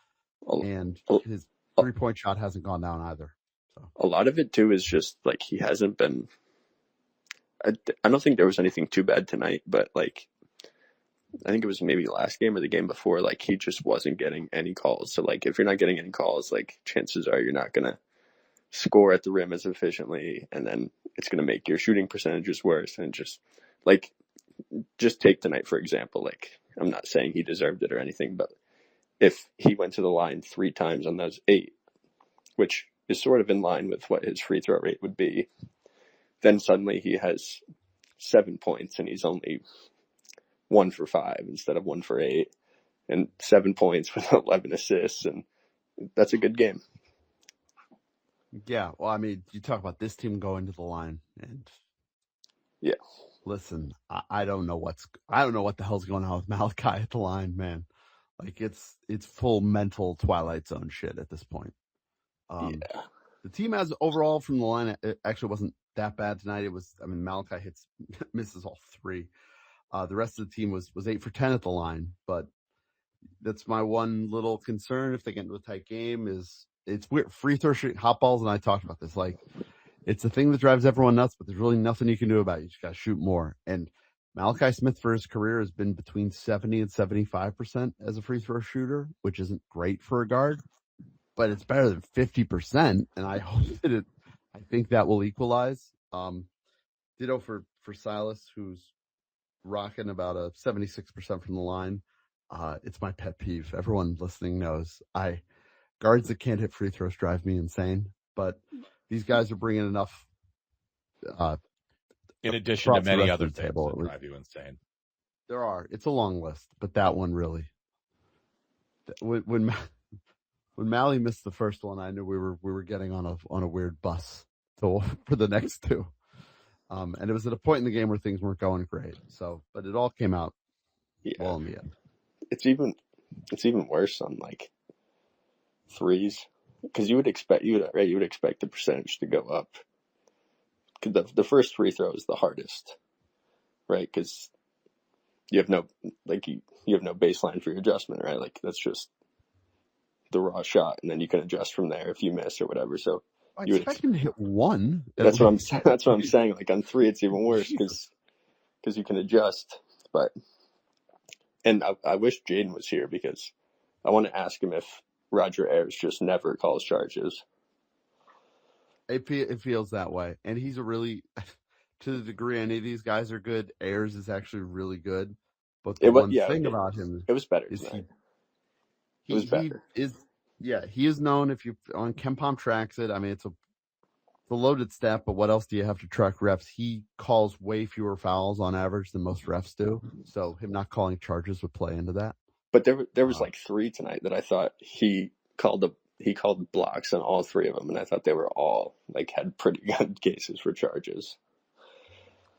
and his 3-point shot hasn't gone down either. So a lot of it too is just like he hasn't been. I don't think there was anything too bad tonight, but like I think it was maybe last game or the game before, like he just wasn't getting any calls. So like if you're not getting any calls, like chances are you're not gonna score at the rim as efficiently, and then it's gonna make your shooting percentages worse. And just take tonight for example. Like I'm not saying he deserved it or anything, but if he went to the line 3 times on those 8, which is sort of in line with what his free throw rate would be, then suddenly he has 7 points and he's only 1 for 5 instead of 1 for 8, and 7 points with 11 assists, and that's a good game. yeah, well, I mean, you talk about this team going to the line, and yeah, listen, I don't know what the hell's going on with Malachi at the line, man. Like it's full mental Twilight Zone shit at this point. Yeah. The team has overall from the line, it actually wasn't that bad tonight. Malachi misses all 3. The rest of the team was 8 for 10 at the line, but that's my one little concern if they get into a tight game is it's weird. Free throw shooting, hot balls, and I talked about this. Like, it's the thing that drives everyone nuts, but there's really nothing you can do about it. You just got to shoot more. And Malachi Smith for his career has been between 70 and 75% as a free throw shooter, which isn't great for a guard, but it's better than 50%. And I hope that I think that will equalize. Ditto for Silas, who's rocking about a 76% from the line. It's my pet peeve. Everyone listening knows guards that can't hit free throws drive me insane, but these guys are bringing enough. In addition to many other things table, that drive you insane. There are. It's a long list, but that one really. When Mally missed the first one, I knew we were getting on a weird bus for the next 2. And it was at a point in the game where things weren't going great. So, but it all came out well in the end. It's even worse on like threes, because you would expect the percentage to go up. Because the first free throw is the hardest, right? Because you have no baseline for your adjustment, right? Like that's just the raw shot, and then you can adjust from there if you miss or whatever. So I expect him to hit 1. That's what I'm saying. Like on 3, it's even worse because you can adjust. And I wish Jaden was here because I want to ask him if Roger Ayers just never calls charges. It feels that way, and he's a really, to the degree any of these guys are good, Ayers is actually really good. But the one thing about him, it was better. Is tonight. It was better. He is known, if you on KenPom tracks it. I mean, it's a loaded stat, but what else do you have to track refs? He calls way fewer fouls on average than most refs do, so him not calling charges would play into that. But there was like 3 tonight that I thought he called blocks on all 3 of them, and I thought they were all like had pretty good cases for charges.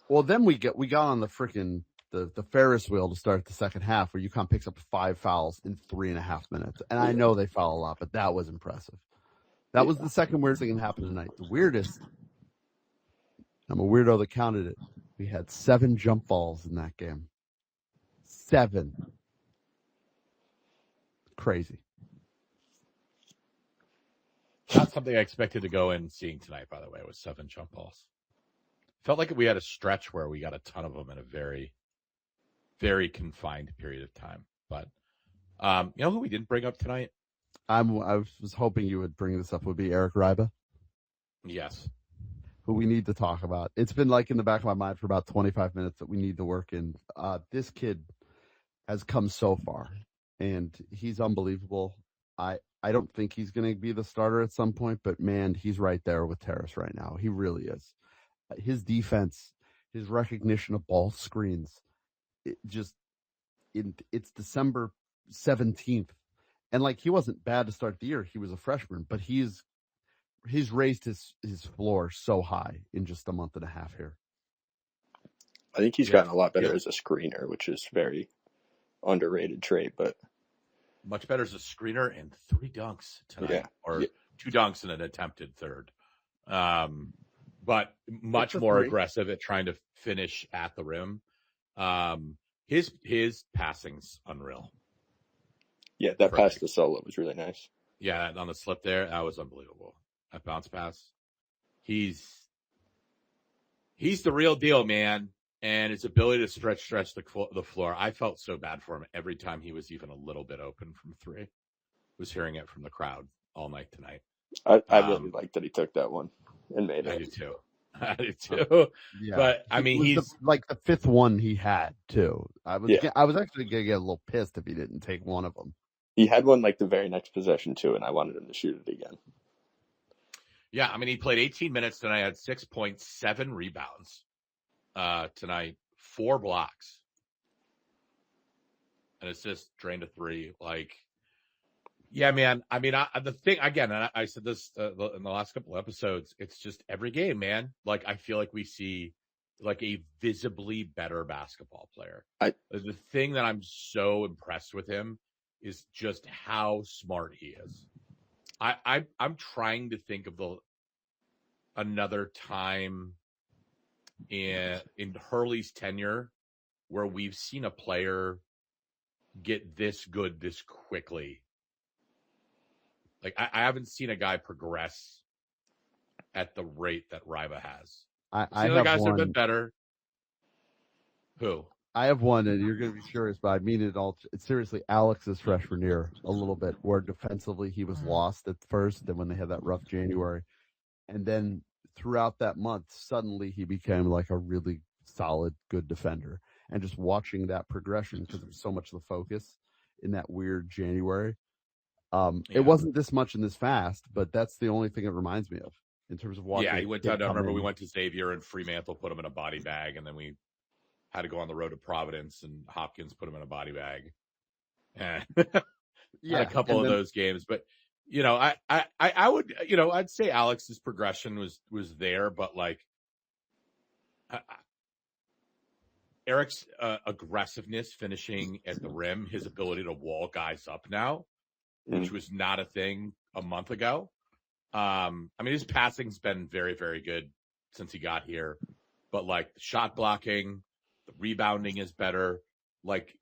Well, then we got on the freaking the Ferris wheel to start the second half, where UConn picks up 5 fouls in 3.5 minutes, and I know they foul a lot, but that was impressive. That was the second weirdest thing that happened tonight. The weirdest, I'm a weirdo that counted it. We had 7 jump balls in that game. 7. Crazy. Not something I expected to go in seeing tonight, by the way, was 7 jump balls. Felt like we had a stretch where we got a ton of them in a very, very confined period of time. But you know who we didn't bring up tonight? I was hoping you would bring this up. Would be Eric Ryba. Yes. Who we need to talk about. It's been like in the back of my mind for about 25 minutes that we need to work in. This kid has come so far, and he's unbelievable. I don't think he's going to be the starter at some point, but man, he's right there with Terrace right now. He really is. His defense, his recognition of ball screens, it's December 17th. And like, he wasn't bad to start the year. He was a freshman, but he's raised his floor so high in just a month and a half here. I think he's gotten a lot better as a screener, which is very underrated trait. But much better as a screener, and 3 dunks tonight, or 2 dunks and an attempted third. But much more aggressive at trying to finish at the rim. His passing's unreal. Yeah, that pass to Solo was really nice. Yeah, on the slip there, that was unbelievable. That bounce pass. He's the real deal, man. And his ability to stretch the floor. I felt so bad for him every time he was even a little bit open from 3. Was hearing it from the crowd all night tonight. I really liked that he took that one and made it. I do too. Yeah. But I mean, he's like the 5th one he had too. I was actually gonna get a little pissed if he didn't take one of them. He had one like the very next possession too, and I wanted him to shoot it again. Yeah, I mean, he played 18 minutes tonight. Had 6.7 rebounds tonight, 4 blocks, and assist, drained a 3. Like, yeah, man. I mean, the thing again, and I said this in the last couple episodes. It's just every game, man. Like, I feel like we see like a visibly better basketball player. The thing that I'm so impressed with him is just how smart he is. I'm trying to think of another time in Hurley's tenure where we've seen a player get this good this quickly. Like, I haven't seen a guy progress at the rate that Ryba has. I have guys that have been better. Who? I have one, and you're going to be curious, but I mean it all. Seriously, Alex's freshman year, a little bit, where defensively he was lost at first, and when they had that rough January. And then throughout that month, suddenly he became like a really solid, good defender. And just watching that progression, because it was so much of the focus in that weird January. It wasn't this much and this fast, but that's the only thing it reminds me of in terms of watching. Yeah, he went down. I remember we went to Xavier and Fremantle put him in a body bag, and then we had to go on the road to Providence, and Hopkins put him in a body bag. And had a couple of those games, but I would, I'd say Alex's progression was there, but like Eric's aggressiveness finishing at the rim, his ability to wall guys up now, which was not a thing a month ago. I mean, his passing's been very, very good since he got here, but like the shot blocking, the rebounding is better. Like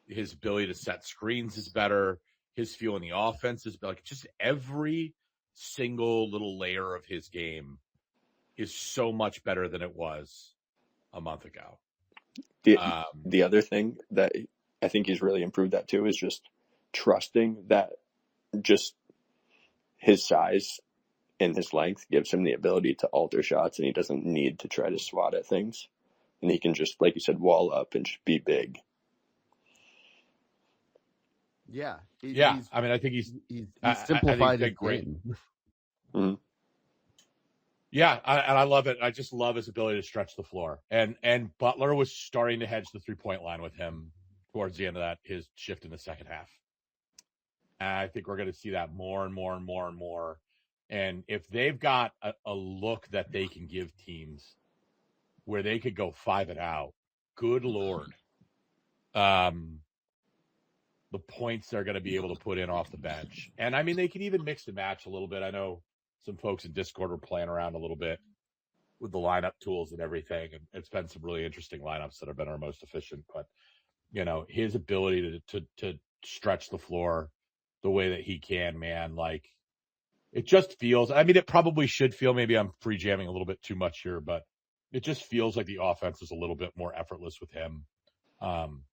his ability to set screens is better. His feel in the offense is like just every single little layer of his game is so much better than it was a month ago. The other thing that I think he's really improved that too is just trusting that just his size and his length gives him the ability to alter shots, and he doesn't need to try to swat at things. And he can just, like you said, wall up and just be big. Yeah. I mean, I think he's simplified his great. Mm-hmm. Yeah, and I love it. I just love his ability to stretch the floor. And Butler was starting to hedge the 3-point line with him towards the end of his shift in the second half. And I think we're going to see that more and more and more and more. And if they've got a look that they can give teams where they could go 5 and out, good Lord. The points they're going to be able to put in off the bench. And I mean, they can even mix and match a little bit. I know some folks in Discord were playing around a little bit with the lineup tools and everything. And it's been some really interesting lineups that have been our most efficient. But, his ability to stretch the floor the way that he can, man, like it just feels, I mean, it probably should feel, maybe I'm free jamming a little bit too much here, but it just feels like the offense is a little bit more effortless with him on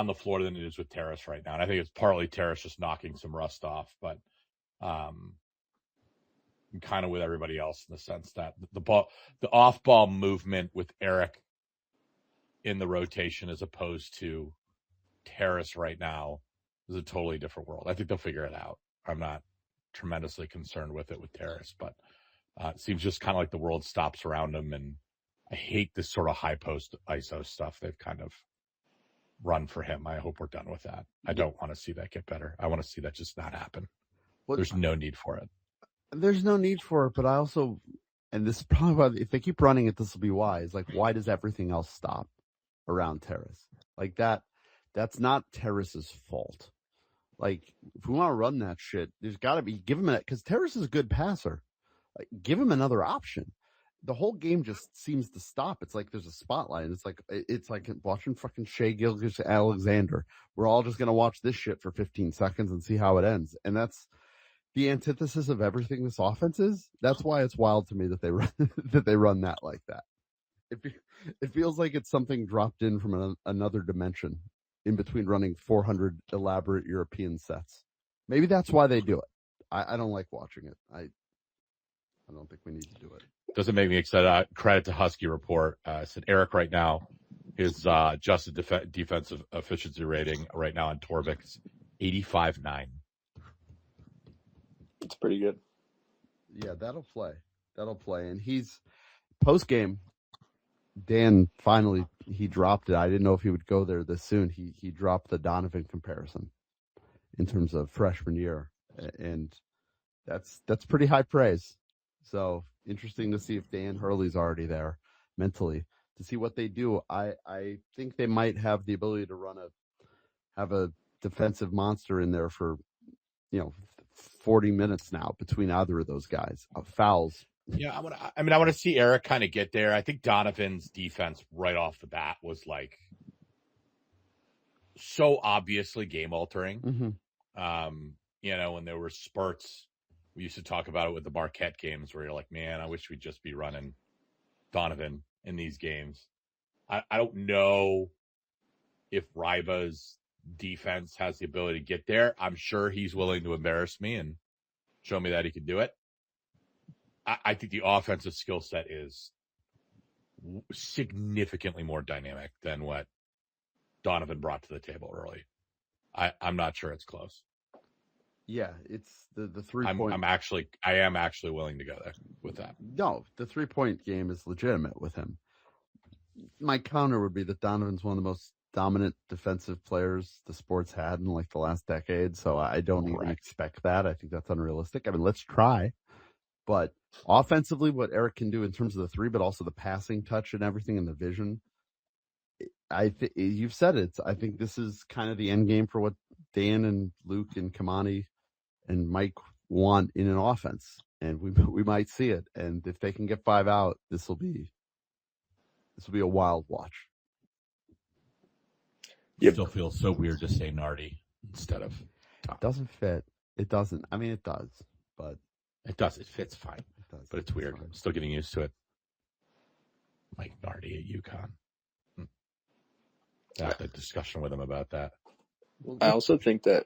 the floor than it is with Terrace right now. And I think it's partly Terrace just knocking some rust off, but kind of with everybody else in the sense that the off-ball movement with Eric in the rotation as opposed to Terrace right now is a totally different world. I think they'll figure it out. I'm not tremendously concerned with it with Terrace, but it seems just kind of like the world stops around him, and I hate this sort of high post ISO stuff they've kind of run for him. I hope we're done with that. I don't want to see that get better. I want to see that just not happen. There's no need for it. There's no need for it, but I also, and this is probably why, if they keep running it, this will be why. Is like, why does everything else stop around Terrace? Like that That's not Terrace's fault. Like, if we want to run that shit, there's got to be, give him because Terrace is a good passer. Like, give him another option. The whole game just seems to stop. It's like there's a spotlight. It's like watching fucking Shea Gilgeous-Alexander. We're all just gonna watch this shit for 15 seconds and see how it ends. And that's the antithesis of everything this offense is. That's why it's wild to me that they run that like that. It feels like it's something dropped in from another dimension in between running 400 elaborate European sets. Maybe that's why they do it. I don't like watching it. I don't think we need to do it. Doesn't make me excited. Credit to Husky Report. Said Eric right now, his adjusted defensive efficiency rating right now on Torvik is 85.9. It's pretty good. Yeah, that'll play. And he's post game. Dan finally he dropped it. I didn't know if he would go there this soon. He dropped the Donovan comparison in terms of freshman year, and that's pretty high praise. So interesting to see if Dan Hurley's already there mentally to see what they do. I think they might have the ability to have a defensive monster in there for 40 minutes now between either of those guys. Fouls. Yeah, I want to see Eric kind of get there. I think Donovan's defense right off the bat was like so obviously game altering. Mm-hmm. When there were spurts, we used to talk about it with the Marquette games where you're like, man, I wish we'd just be running Donovan in these games. I don't know if Ryba's defense has the ability to get there. I'm sure he's willing to embarrass me and show me that he can do it. I think the offensive skill set is significantly more dynamic than what Donovan brought to the table early. I'm not sure it's close. Yeah, it's the 3-point. I am actually willing to go there with that. No, the 3-point game is legitimate with him. My counter would be that Donovan's one of the most dominant defensive players the sport's had in like the last decade. So I don't even expect that. I think that's unrealistic. I mean, let's try. But offensively, what Eric can do in terms of the three, but also the passing touch and everything and the vision, you've said it. I think this is kind of the end game for what Dan and Luke and Kamani and Mike want in an offense, and we might see it. And if they can get 5 out, this will be a wild watch. It still feels so weird to say Nardi instead of Tom. It doesn't fit. It doesn't. I mean, it does, but it does. It fits fine. It does. But it's weird. I'm still getting used to it. Mike Nardi at UConn. I had a discussion with him about that. I also think that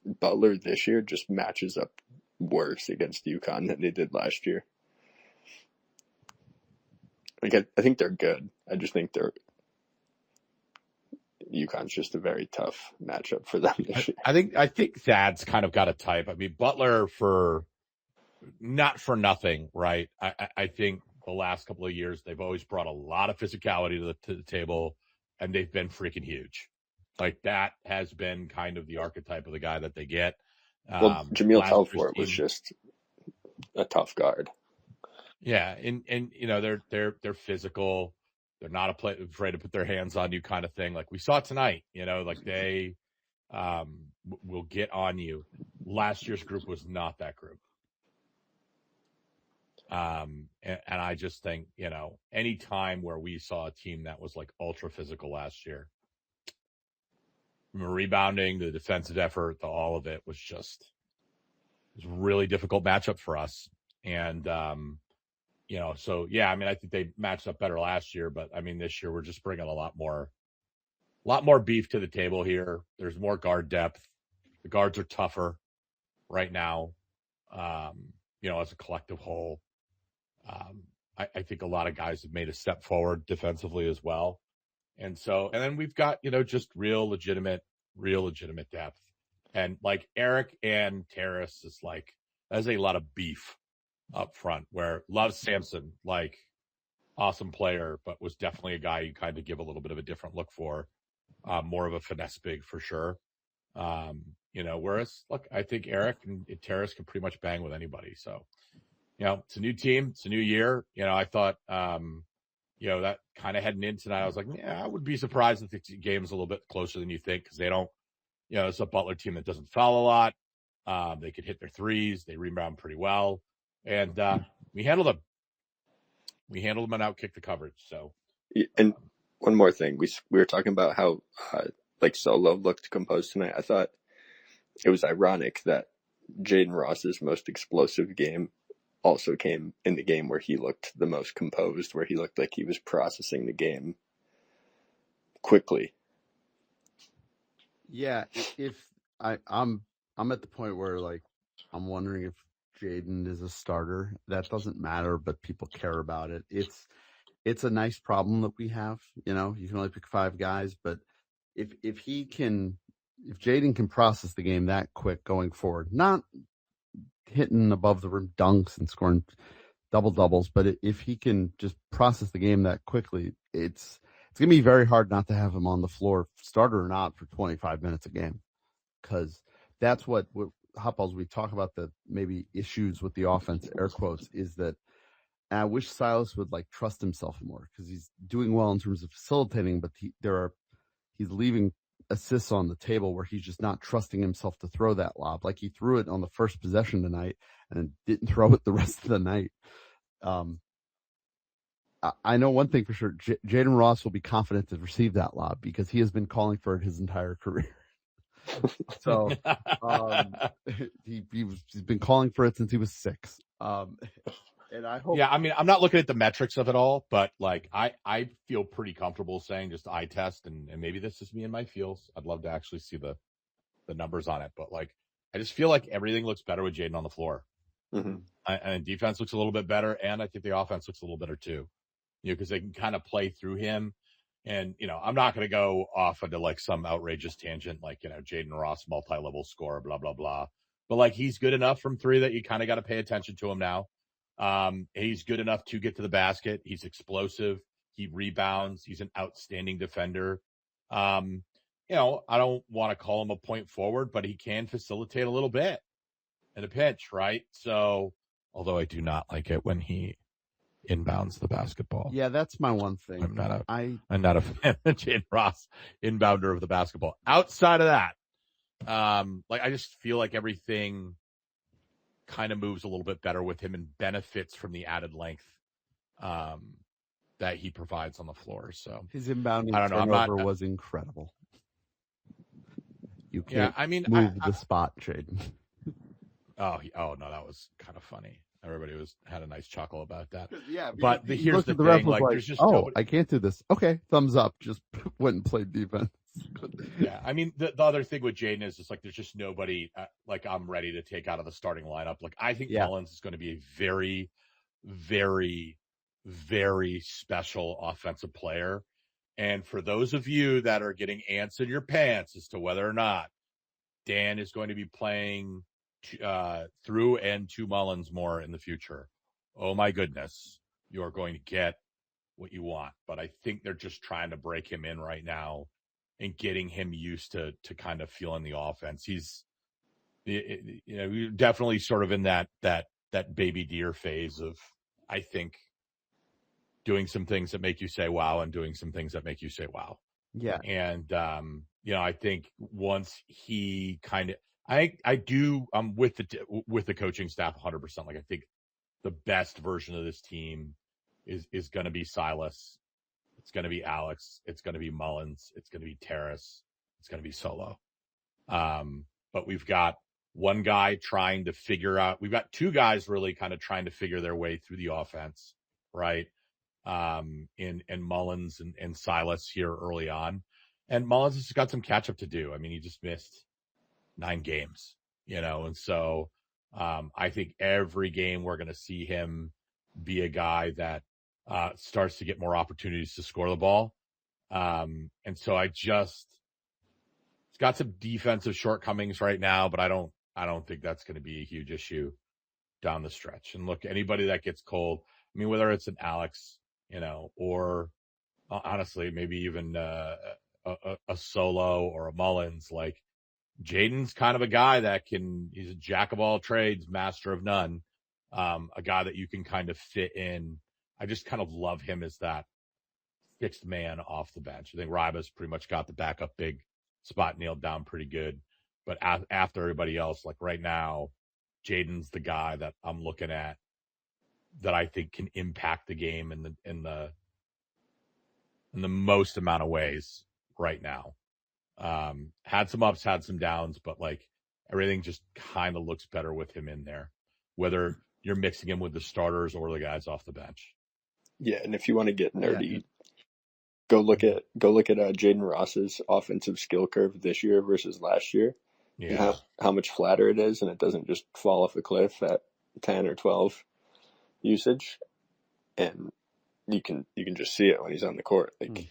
Butler this year just matches up worse against UConn than they did last year. Like I think they're good. I just think UConn's just a very tough matchup for them this year. I think Thad's kind of got a type. I mean, Butler not for nothing, right? I think the last couple of years they've always brought a lot of physicality to the table, and they've been freaking huge. Like that has been kind of the archetype of the guy that they get. Well, Jameel Telfort was just a tough guard. Yeah, and they're physical. They're not afraid to put their hands on you, kind of thing. Like we saw tonight. Like they will get on you. Last year's group was not that group. And I just think any time where we saw a team that was like ultra physical last year. From rebounding, the defensive effort, all of it was a really difficult matchup for us. And, so yeah, I mean, I think they matched up better last year, but I mean, this year we're just bringing a lot more beef to the table here. There's more guard depth. The guards are tougher right now, as a collective whole. I think a lot of guys have made a step forward defensively as well. And then we've got, just real legitimate depth. And like Eric and Terrace is like, there's a lot of beef up front where loves Sampson, like awesome player, but was definitely a guy you kind of give a little bit of a different look for, more of a finesse big for sure. Whereas look, I think Eric and Terrace can pretty much bang with anybody. So, it's a new team. It's a new year. I thought, that kind of heading in tonight, I was like, yeah, I would be surprised if the game's a little bit closer than you think, because they don't, it's a Butler team that doesn't foul a lot. They could hit their threes. They rebound pretty well. And we handled them. We handled them and outkicked the coverage. So, and one more thing, we were talking about how Solo looked composed tonight. I thought it was ironic that Jaden Ross's most explosive game also came in the game where he looked the most composed, where he looked like he was processing the game quickly. Yeah, if I'm at the point where I'm wondering if Jaden is a starter. That doesn't matter, but people care about it. It's a nice problem that we have. You can only pick 5 guys, but if Jaden can process the game that quick going forward, not hitting above the rim dunks and scoring double doubles, but if he can just process the game that quickly, it's going to be very hard not to have him on the floor, starter or not, for 25 minutes a game, because that's what Hopballs, we talk about the maybe issues with the offense, air quotes, is that I wish Silas would trust himself more, because he's doing well in terms of facilitating, but he's leaving assists on the table where he's just not trusting himself to throw that lob. Like he threw it on the first possession tonight and didn't throw it the rest of the night. I know one thing for sure. Jaden Ross will be confident to receive that lob because he has been calling for it his entire career. So he's been calling for it since he was 6. And I hope. Yeah, I mean, I'm not looking at the metrics of it all, but I feel pretty comfortable saying, just eye test, and maybe this is me and my feels. I'd love to actually see the numbers on it, but I just feel like everything looks better with Jaden on the floor. Mm-hmm. And defense looks a little bit better, and I think the offense looks a little better too. Because they can kind of play through him. And, I'm not going to go off into some outrageous tangent, Jaden Ross, multi-level scorer, blah, blah, blah. But he's good enough from 3 that you kind of got to pay attention to him now. He's good enough to get to the basket. He's explosive. He rebounds. He's an outstanding defender. I don't want to call him a point forward, but he can facilitate a little bit in a pinch, right? So, although I do not like it when he inbounds the basketball. Yeah, that's my one thing. I'm not a fan of Jaden Ross, inbounder of the basketball. Outside of that, I just feel like everything kind of moves a little bit better with him and benefits from the added length that he provides on the floor. So his inbounding turnover was incredible. You can't move the spot, Jaden. Oh no, that was kind of funny. Everybody had a nice chuckle about that. Yeah, but here's the thing: there's just I can't do this. Okay, thumbs up. Just went and played defense. Yeah, I mean the other thing with Jaden is just there's just nobody I'm ready to take out of the starting lineup. I think Mullins is going to be a very, very, very special offensive player. And for those of you that are getting ants in your pants as to whether or not Dan is going to be playing through and to Mullins more in the future, oh my goodness, you're going to get what you want. But I think they're just trying to break him in right now and getting him used to kind of feeling the offense. He's definitely sort of in that baby deer phase of, I think, doing some things that make you say wow and doing some things that make you say wow. Yeah. And I think once he kind of I'm with the coaching staff 100%. I think the best version of this team is going to be Silas. It's going to be Alex. It's going to be Mullins. It's going to be Terrace. It's going to be Solo. But we've got one guy trying to figure out. We've got 2 guys really kind of trying to figure their way through the offense, right? In Mullins and Silas here early on, and Mullins has got some catch up to do. I mean, he just missed 9 games, and so I think every game we're going to see him be a guy that starts to get more opportunities to score the ball. And so it's got some defensive shortcomings right now, but I don't think that's going to be a huge issue down the stretch. And look, anybody that gets cold, I mean, whether it's an Alex, or honestly, maybe even a Solo or a Mullins, Jaden's kind of a guy that he's a jack of all trades, master of none. A guy that you can kind of fit in. I just kind of love him as that sixth man off the bench. I think Ryba's pretty much got the backup big spot nailed down pretty good. But after everybody else, like right now, Jaden's the guy that I'm looking at that I think can impact the game in the most amount of ways right now. Had some ups, had some downs, but like everything just kind of looks better with him in there, whether you're mixing him with the starters or the guys off the bench. Yeah, and if you want to get nerdy, go look at Jaden Ross's offensive skill curve this year versus last year. Yeah, and how much flatter it is, and it doesn't just fall off the cliff at 10 or 12 usage, and you can just see it when he's on the court. Like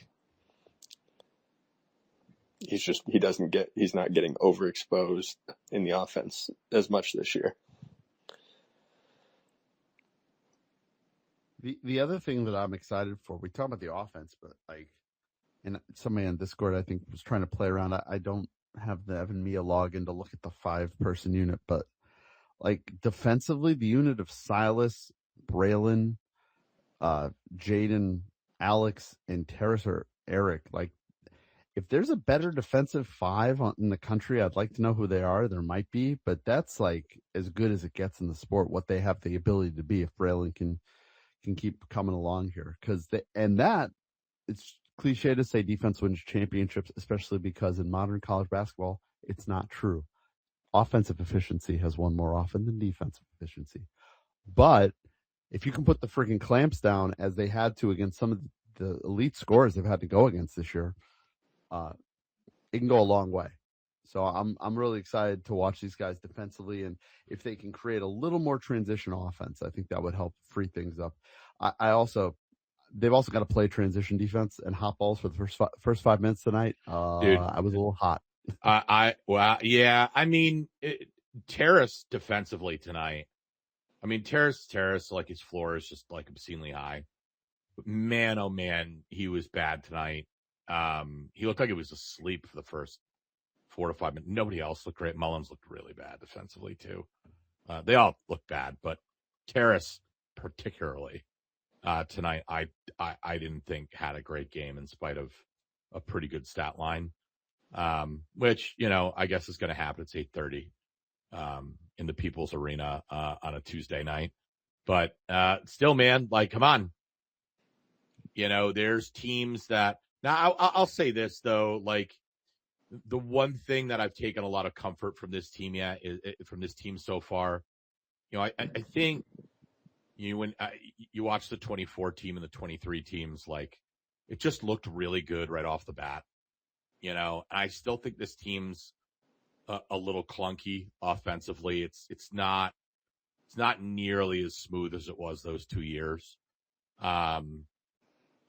he's not getting overexposed in the offense as much this year. The other thing that I'm excited for, we talk about the offense, but like, and somebody on Discord I think was trying to play around. I don't have the Evan Mia login to look at the 5-person unit, but like defensively, the unit of Silas, Braylon, Jaden, Alex, and Terrace or Eric, like if there's a better defensive 5 in the country, I'd like to know who they are. There might be, but that's like as good as it gets in the sport, what they have the ability to be if Braylon can keep coming along here. It's cliche to say defense wins championships, especially because in modern college basketball, it's not true. Offensive efficiency has won more often than defensive efficiency. But if you can put the freaking clamps down as they had to against some of the elite scorers they've had to go against this year, it can go a long way. So I'm really excited to watch these guys defensively, and if they can create a little more transition offense, I think that would help free things up. They've also got to play transition defense and hot balls for the first 5 minutes tonight. Dude, I was a little hot. Yeah. I mean, Terrace defensively tonight. I mean, Terrace, like his floor is just like obscenely high. But man, oh man, he was bad tonight. He looked like he was asleep for the first 4 to 5 minutes. Nobody else looked great. Mullins looked really bad defensively too. They all looked bad, but Terrace particularly tonight, I didn't think had a great game in spite of a pretty good stat line, which I guess is going to happen. It's 8:30 in the People's Arena on a Tuesday night, but still, man, like, come on. There's teams that now I'll say this though, like the one thing that I've taken a lot of comfort from this team from this team so far, I think when you watch the 24 team and the 23 teams, like it just looked really good right off the bat, and I still think this team's a little clunky offensively. It's not nearly as smooth as it was those 2 years.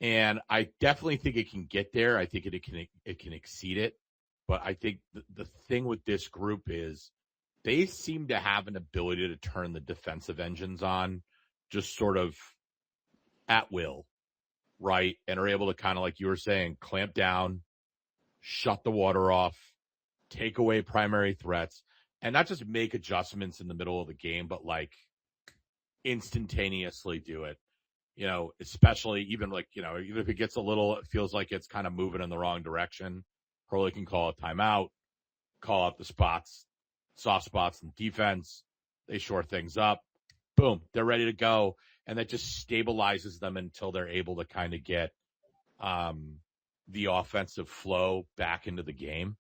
And I definitely think it can get there. I think it can exceed it. But I think the thing with this group is they seem to have an ability to turn the defensive engines on just sort of at will, right? And are able to kind of, like you were saying, clamp down, shut the water off, take away primary threats, and not just make adjustments in the middle of the game, but like instantaneously do it. Especially even like, even if it gets it feels like it's kind of moving in the wrong direction, Hurley can call a timeout, call out the soft spots in defense. They shore things up. Boom, they're ready to go. And that just stabilizes them until they're able to kind of get the offensive flow back into the game.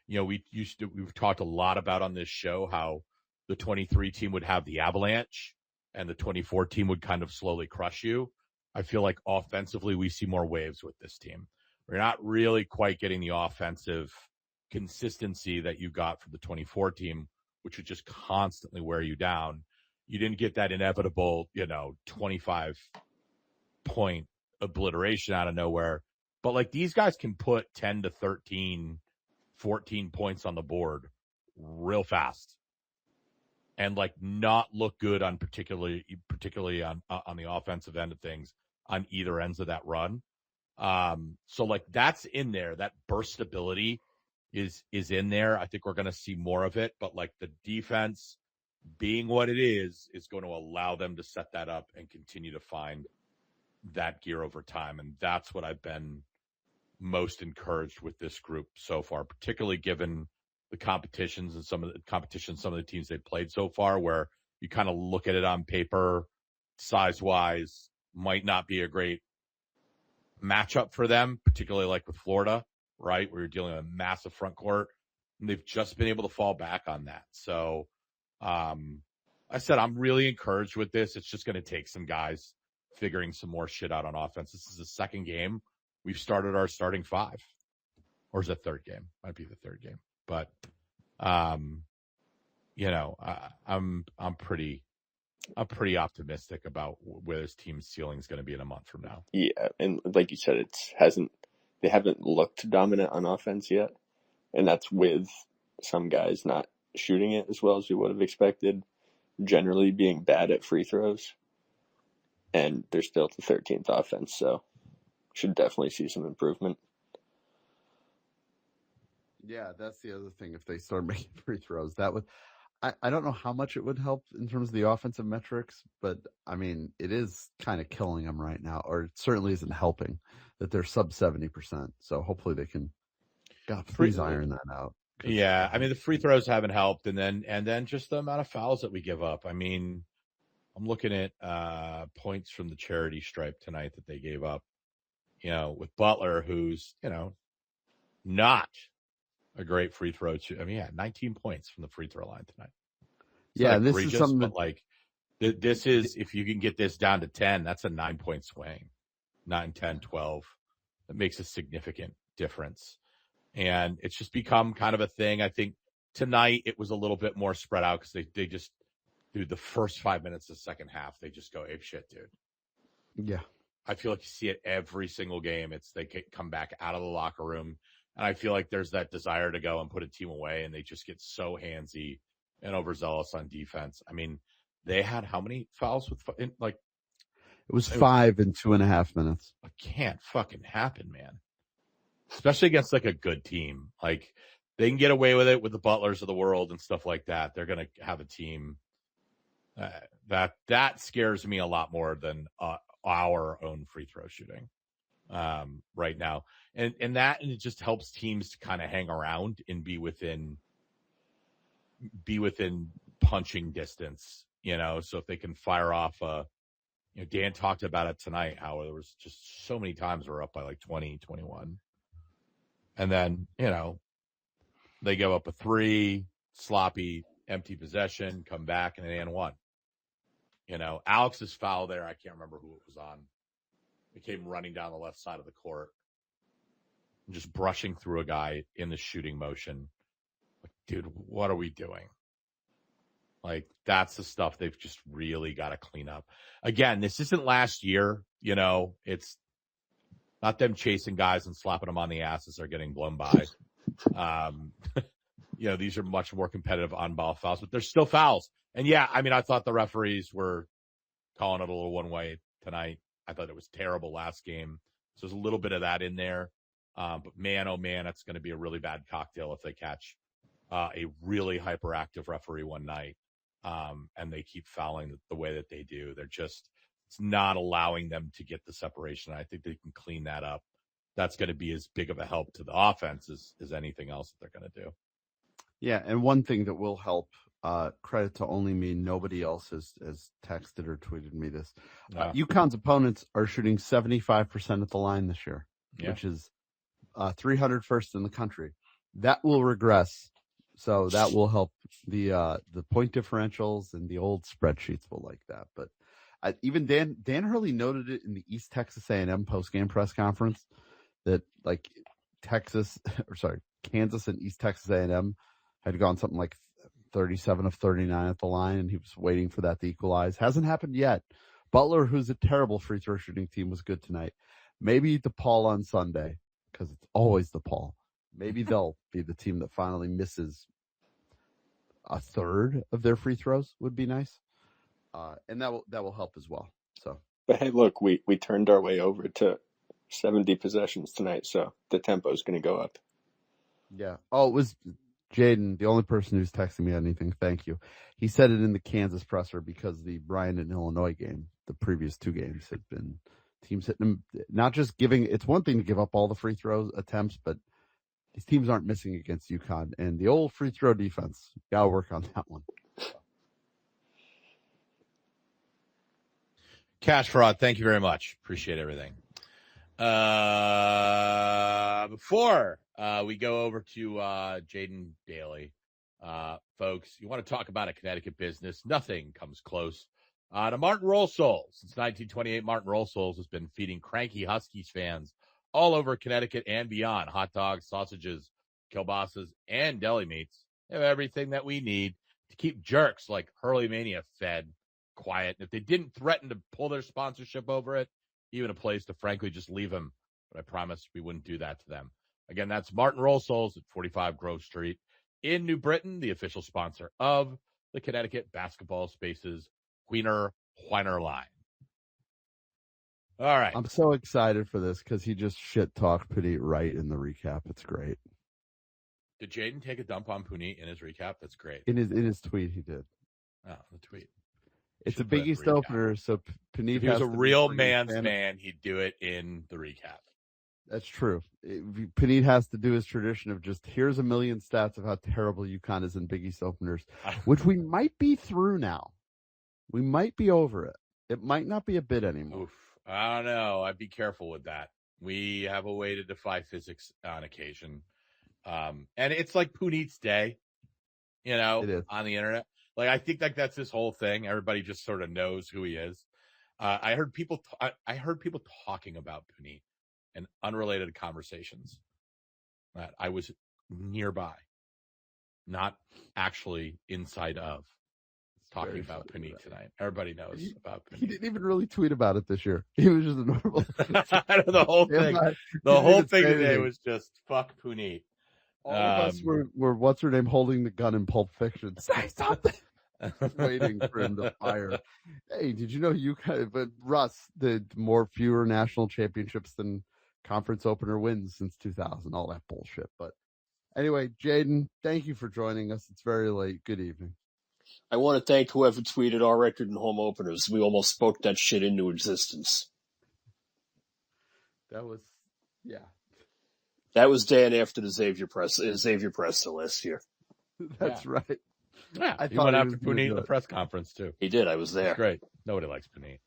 We've talked a lot about on this show how the 23 team would have the avalanche and the 24 team would kind of slowly crush you. I feel like offensively we see more waves with this team. We're not really quite getting the offensive consistency that you got from the 24 team, which would just constantly wear you down. You didn't get that inevitable, 25-point obliteration out of nowhere. But like these guys can put 10 to 13, 14 points on the board real fast. And like not look good on particularly on the offensive end of things on either ends of that run. So like that's in there. That burst ability is in there. I think we're going to see more of it, but like the defense being what it is going to allow them to set that up and continue to find that gear over time. And that's what I've been most encouraged with this group so far, particularly given the competitions and some of the teams they've played so far, where you kind of look at it on paper, size wise, might not be a great matchup for them, particularly like with Florida, right? Where you're dealing with a massive front court, and they've just been able to fall back on that. So, I said, I'm really encouraged with this. It's just going to take some guys figuring some more shit out on offense. This is the second game we've started our starting five, or is it third game? Might be the third game, but, you know, I'm pretty optimistic about where this team's ceiling is going to be in a month from now. Yeah, and like you said, they haven't looked dominant on offense yet, and that's with some guys not shooting it as well as we would have expected, generally being bad at free throws, and they're still the 13th offense, so should definitely see some improvement. Yeah, that's the other thing. If they start making free throws, that would. I don't know how much it would help in terms of the offensive metrics, but I mean, it is kind of killing them right now, or it certainly isn't helping that they're sub 70%. So hopefully they can, please iron that out. Yeah, I mean, the free throws haven't helped, and then just the amount of fouls that we give up. I mean, I'm looking at points from the charity stripe tonight that they gave up. You know, with Butler, who's not a great free throw. I mean, 19 points from the free throw line tonight. Yeah, this is something but like this is, if you can get this down to 10, that's a 9-point swing. 9, 10, 12. That makes a significant difference. And it's just become kind of a thing. I think tonight it was a little bit more spread out because they just, dude, the first 5 minutes of the second half, they just go ape shit, dude. Yeah. I feel like you see it every single game. They come back out of the locker room, and I feel like there's that desire to go and put a team away, and they just get so handsy and overzealous on defense. I mean, they had how many fouls it was 5 in 2.5 minutes. It can't fucking happen, man. Especially against like a good team. Like, they can get away with it with the Butlers of the world and stuff like that. They're going to have a team that scares me a lot more than our own free throw shooting right now. And it just helps teams to kind of hang around and be within punching distance, so if they can fire off Dan talked about it tonight, how there was just so many times we're up by like 20, 21. And then, they go up a 3, sloppy, empty possession, come back and an and one. Alex's foul there, I can't remember who it was on. It came running down the left side of the court, just brushing through a guy in the shooting motion. Like, dude, what are we doing? Like, that's the stuff they've just really got to clean up. Again, this isn't last year, it's not them chasing guys and slapping them on the ass as they're getting blown by. These are much more competitive on-ball fouls, but they're still fouls. And yeah, I mean, I thought the referees were calling it a little one way tonight. I thought it was terrible last game. So there's a little bit of that in there. But man, oh man, that's going to be a really bad cocktail if they catch a really hyperactive referee one night. And they keep fouling the way that they do. It's not allowing them to get the separation. I think they can clean that up. That's going to be as big of a help to the offense as anything else that they're going to do. Yeah, and one thing that will help, credit to only me, nobody else has texted or tweeted me this. UConn's opponents are shooting 75% at the line this year, which is 301st in the country. That will regress, so that will help the point differentials, and the old spreadsheets will like that. But even Dan Hurley noted it in the East Texas A&M post-game press conference that Kansas and East Texas A&M had gone something like 37 of 39 at the line, and he was waiting for that to equalize. Hasn't happened yet. Butler, who's a terrible free throw shooting team, was good tonight. Maybe DePaul on Sunday, because it's always DePaul. Maybe they'll be the team that finally misses a third of their free throws. Would be nice, and that will help as well. So, but hey, look, we turned our way over to 70 possessions tonight, so the tempo is going to go up. Yeah. Oh, it was Jaden, the only person who's texting me anything. Thank you. He said it in the Kansas presser because the Bryan and Illinois game, the previous 2 games, had been Teams hitting them, not just giving. It's one thing to give up all the free throw attempts, but these teams aren't missing against UConn. And the old free throw defense, got to work on that one. Cash Fraud, thank you very much. Appreciate everything. Before we go over to Jaden Daly, folks, you want to talk about a Connecticut business? Nothing comes close to Martin Roll Souls. Since 1928, Martin Roll Souls has been feeding cranky Huskies fans all over Connecticut and beyond hot dogs, sausages, kielbasa's, and deli meats. They have everything that we need to keep jerks like Hurley Mania fed, quiet. And if they didn't threaten to pull their sponsorship over it, even a place to frankly just leave them. But I promised we wouldn't do that to them. Again, that's Martin Roll Souls at 45 Grove Street in New Britain, the official sponsor of the Connecticut Basketball Spaces Wiener line. All right. I'm so excited for this because he just shit talked Puneet right in the recap. It's great. Did Jaden take a dump on Puneet in his recap? That's great. In his tweet, he did. Oh, the tweet. It's a Big East opener, so Puneet. If he was a real man's man, he'd do it in the recap. That's true. Puneet has to do his tradition of just here's a million stats of how terrible UConn is in Big East openers, which we might be through now. We might be over it. It might not be a bit anymore. Oof. I don't know. I'd be careful with that. We have a way to defy physics on occasion. And it's like Puneet's day, on the internet. Like, I think that's his whole thing. Everybody just sort of knows who he is. I heard people talking about Puneet in unrelated conversations that I was nearby, not actually inside of, talking about Puneet tonight. Everybody knows about Puneet. He didn't even really tweet about it this year. He was just a normal. The whole thing today was just fuck Puneet. All of us were what's her name holding the gun in Pulp Fiction. Say something. Waiting for him to fire. Hey, did you know but Russ did fewer national championships than conference opener wins since 2000? All that bullshit. But anyway, Jaden, thank you for joining us. It's very late. Good evening. I want to thank whoever tweeted our record in home openers. We almost spoke that shit into existence. That was, yeah. That was day and after the Xavier Presser last year. That's right. Yeah, he went after Puneet in the press conference, too. He did. I was there. That's great. Nobody likes Puneet.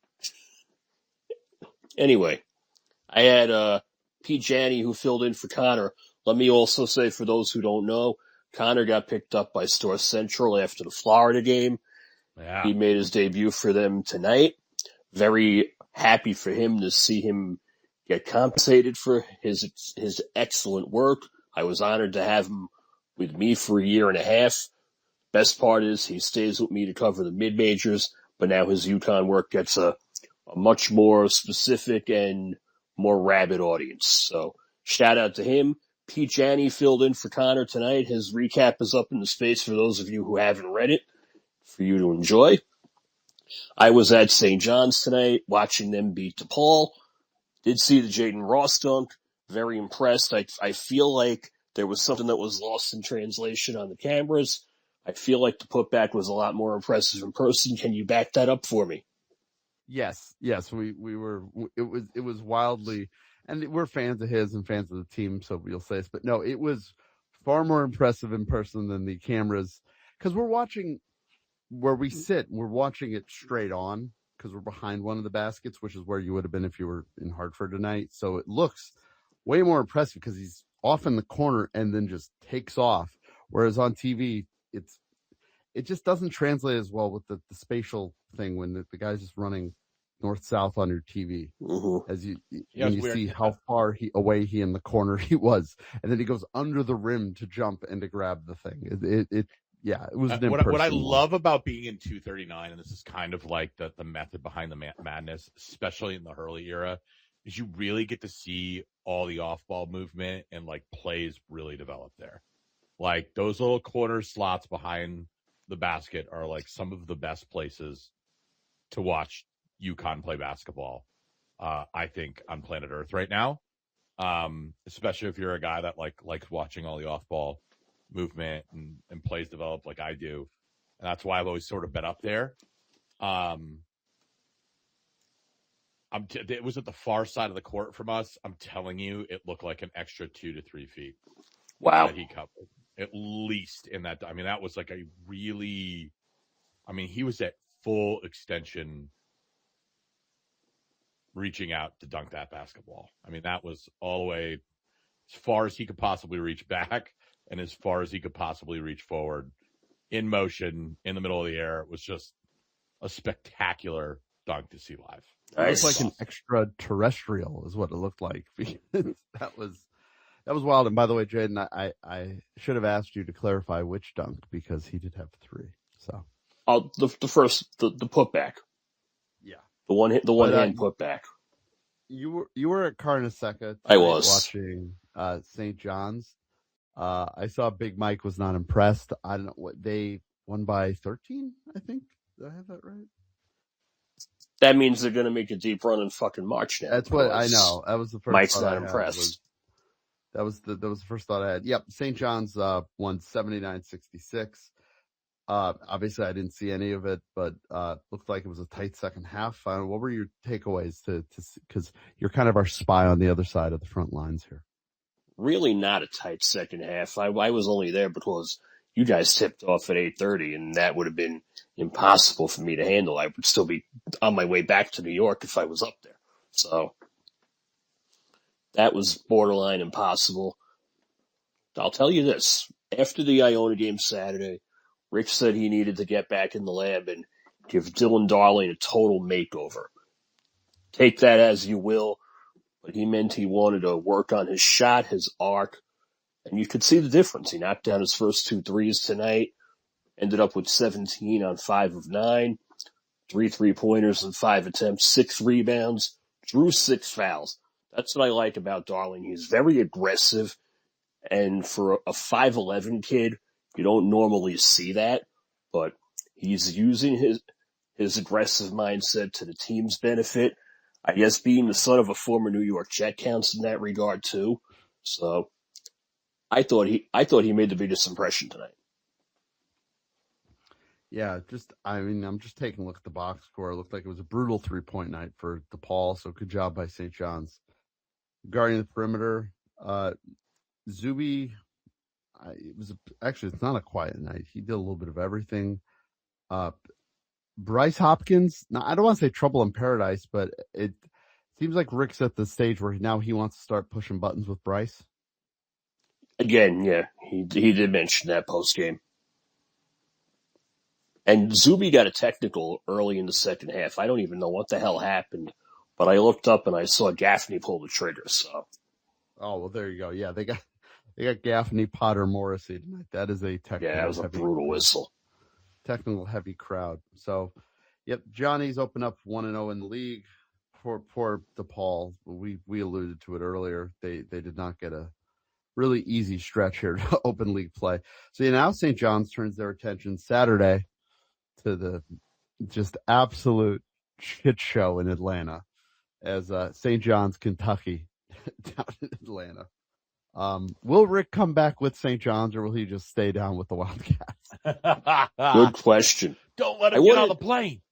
Anyway, I had Pete Janney who filled in for Connor. Let me also say, for those who don't know, Connor got picked up by Store Central after the Florida game. Yeah. He made his debut for them tonight. Very happy for him to see him get compensated for his excellent work. I was honored to have him with me for a year and a half. Best part is he stays with me to cover the mid-majors, but now his UConn work gets a much more specific and more rabid audience. So shout out to him. Pete Janney filled in for Connor tonight. His recap is up in the space for those of you who haven't read it, for you to enjoy. I was at St. John's tonight watching them beat DePaul. Did see the Jaden Ross dunk. Very impressed. I feel like there was something that was lost in translation on the cameras. I feel like the putback was a lot more impressive in person. Can you back that up for me? Yes, we were. It was wildly, and we're fans of his and fans of the team, so we'll say this. But no, it was far more impressive in person than the cameras, because we're watching where we sit. We're watching it straight on because we're behind one of the baskets, which is where you would have been if you were in Hartford tonight. So it looks way more impressive because he's off in the corner and then just takes off. Whereas on TV, it just doesn't translate as well with the spatial thing when the guy's just running north-south on your TV. Mm-hmm. As you see how far away he in the corner he was. And then he goes under the rim to jump and to grab the thing. It was an what I love about being in 239, and this is kind of like the method behind the madness, especially in the Hurley era, is you really get to see all the off-ball movement and like plays really develop there. Like those little corner slots behind the basket are like some of the best places to watch UConn play basketball, I think, on planet Earth right now. Especially if you're a guy that likes watching all the off-ball movement and plays develop like I do. And that's why I've always sort of been up there. It was at the far side of the court from us. I'm telling you, it looked like an extra 2 to 3 feet Wow. that he covered, at least in that. I mean, that was like a really. I mean, he was at full extension, reaching out to dunk that basketball. I mean, that was all the way as far as he could possibly reach back and as far as he could possibly reach forward in motion in the middle of the air. It was just a spectacular dunk to see live. It looked like an extraterrestrial is what it looked like. That was wild. And by the way, Jaden, I should have asked you to clarify which dunk because he did have 3. So the first the putback. Yeah. The one hand putback. You were at Carnesecca. I was watching St. John's. I saw Big Mike was not impressed. I don't know what they won by 13, I think. Did I have that right? That means they're going to make a deep run in fucking March now. That's what I know. That was the first. Mike's not impressed. That was the first thought I had. Yep, St. John's won 79-66. Obviously, I didn't see any of it, but looked like it was a tight second half. What were your takeaways to because you're kind of our spy on the other side of the front lines here? Really not a tight second half. I was only there because you guys tipped off at 8:30, and that would have been impossible for me to handle. I would still be on my way back to New York if I was up there. So that was borderline impossible. I'll tell you this. After the Iona game Saturday, Rick said he needed to get back in the lab and give Dylan Darling a total makeover. Take that as you will, but he meant he wanted to work on his shot, his arc, and you could see the difference. He knocked down his first 2 threes tonight, ended up with 17 on 5 of 9, 3 3-pointers in 5 attempts, 6 rebounds, drew 6 fouls. That's what I like about Darling. He's very aggressive, and for a 5'11 kid, you don't normally see that, but he's using his aggressive mindset to the team's benefit. I guess being the son of a former New York Jet counts in that regard too. So I thought he made the biggest impression tonight. Yeah, I'm just taking a look at the box score. It looked like it was a brutal 3-point night for DePaul, so good job by St. John's. Guarding the perimeter, Zuby, it's not a quiet night. He did a little bit of everything. Bryce Hopkins, now I don't want to say trouble in paradise, but it seems like Rick's at the stage where now he wants to start pushing buttons with Bryce. Again, yeah, he did mention that post game. And Zuby got a technical early in the second half. I don't even know what the hell happened, but I looked up and I saw Gaffney pull the trigger. So, oh well, there you go. Yeah, they got Gaffney, Potter, Morrissey tonight. That is a technical. Yeah, that was a brutal whistle. Technical heavy crowd. So, yep, Johnny's open up 1-0 in the league. Poor DePaul. We alluded to it earlier. They did not get a really easy stretch here to open league play. So now St. John's turns their attention Saturday to the just absolute shit show in Atlanta as St. John's, Kentucky down in Atlanta. Will Rick come back with St. John's or will he just stay down with the Wildcats? Good question. Don't let him get on the plane.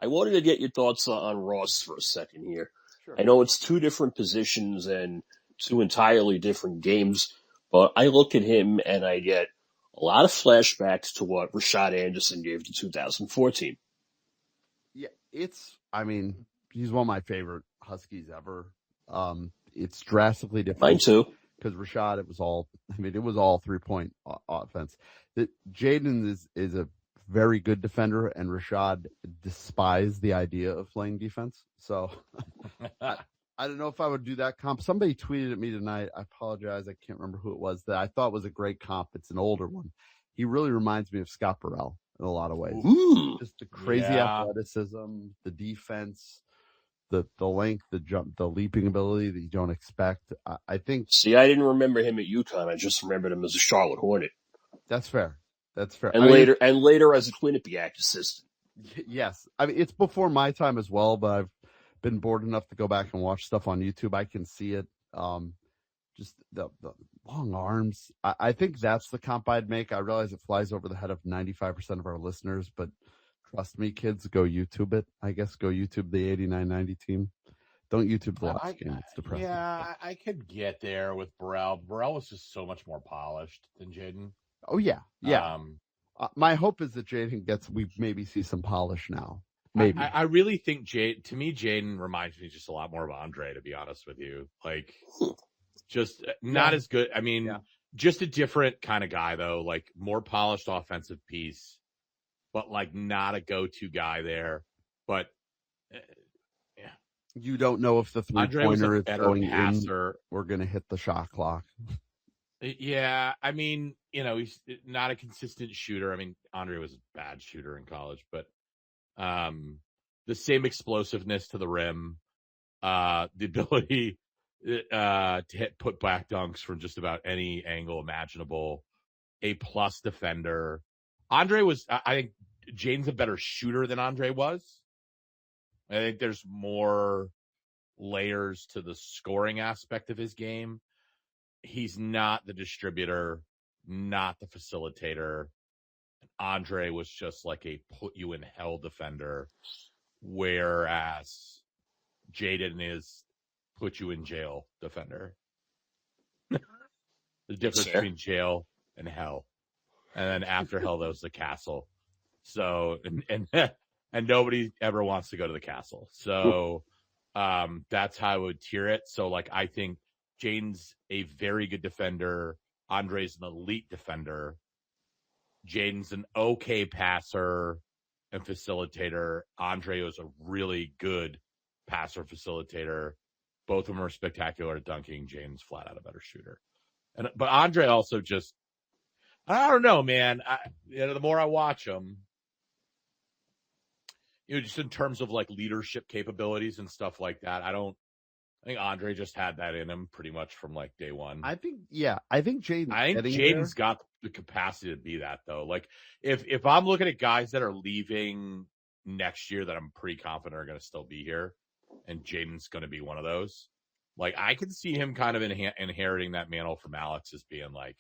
I wanted to get your thoughts on Ross for a second here. Sure. I know it's 2 different positions and 2 entirely different games, but I look at him and I get a lot of flashbacks to what Rashad Anderson gave to 2014. Yeah, he's one of my favorite Huskies ever. It's drastically different. Mine too. Because Rashad, it was all 3-point offense. Jaden is a very good defender, and Rashad despised the idea of playing defense. So I don't know if I would do that comp. Somebody tweeted at me tonight. I apologize. I can't remember who it was that I thought was a great comp. It's an older one. He really reminds me of Scott Burrell in a lot of ways. Ooh. Just the crazy athleticism, the defense, the length, the jump, the leaping ability that you don't expect. I think. See, I didn't remember him at UConn. I just remembered him as a Charlotte Hornet. That's fair. And later as a Quinnipiac assistant. Yes. I mean, it's before my time as well, but I've been bored enough to go back and watch stuff on YouTube. I can see it. Just the long arms. I think that's the comp I'd make. I realize it flies over the head of 95% of our listeners, but trust me, kids, go YouTube it. I guess go YouTube the 89-90 team. Don't YouTube the last game. It's depressing. Yeah, I could get there with Burrell. Burrell was just so much more polished than Jaden. Oh, yeah. My hope is that Jaden we maybe see some polish now. Maybe. I really think Jaden reminds me just a lot more of Andre, to be honest with you. Like, just not as good. I mean, just a different kind of guy, though. Like, more polished offensive piece, but, like, not a go-to guy there. But, you don't know if the three-pointer is going passer. In. We're going to hit the shot clock. Yeah, I mean, he's not a consistent shooter. I mean, Andre was a bad shooter in college, but the same explosiveness to the rim, the ability to hit put-back dunks from just about any angle imaginable, A-plus defender. I think Jaden's a better shooter than Andre was. I think there's more layers to the scoring aspect of his game. He's not the distributor, not the facilitator. Andre was just like a put-you-in-hell defender, whereas Jaden is put-you-in-jail defender. The difference between jail and hell. And then after hell, there's the castle. So, and nobody ever wants to go to the castle. So that's how I would tier it. So, like, I think Jaden's a very good defender. Andre's an elite defender. Jaden's an okay passer and facilitator. Andre was a really good passer facilitator. Both of them are spectacular at dunking. Jaden's flat out a better shooter. But Andre also just, I don't know, man. The more I watch him, just in terms of like leadership capabilities and stuff like that, I think Andre just had that in him pretty much from like day one. I think Jaden's got the capacity to be that, though. Like if I'm looking at guys that are leaving next year that I'm pretty confident are going to still be here, and Jaden's going to be one of those, like I could see him kind of inheriting that mantle from Alex as being like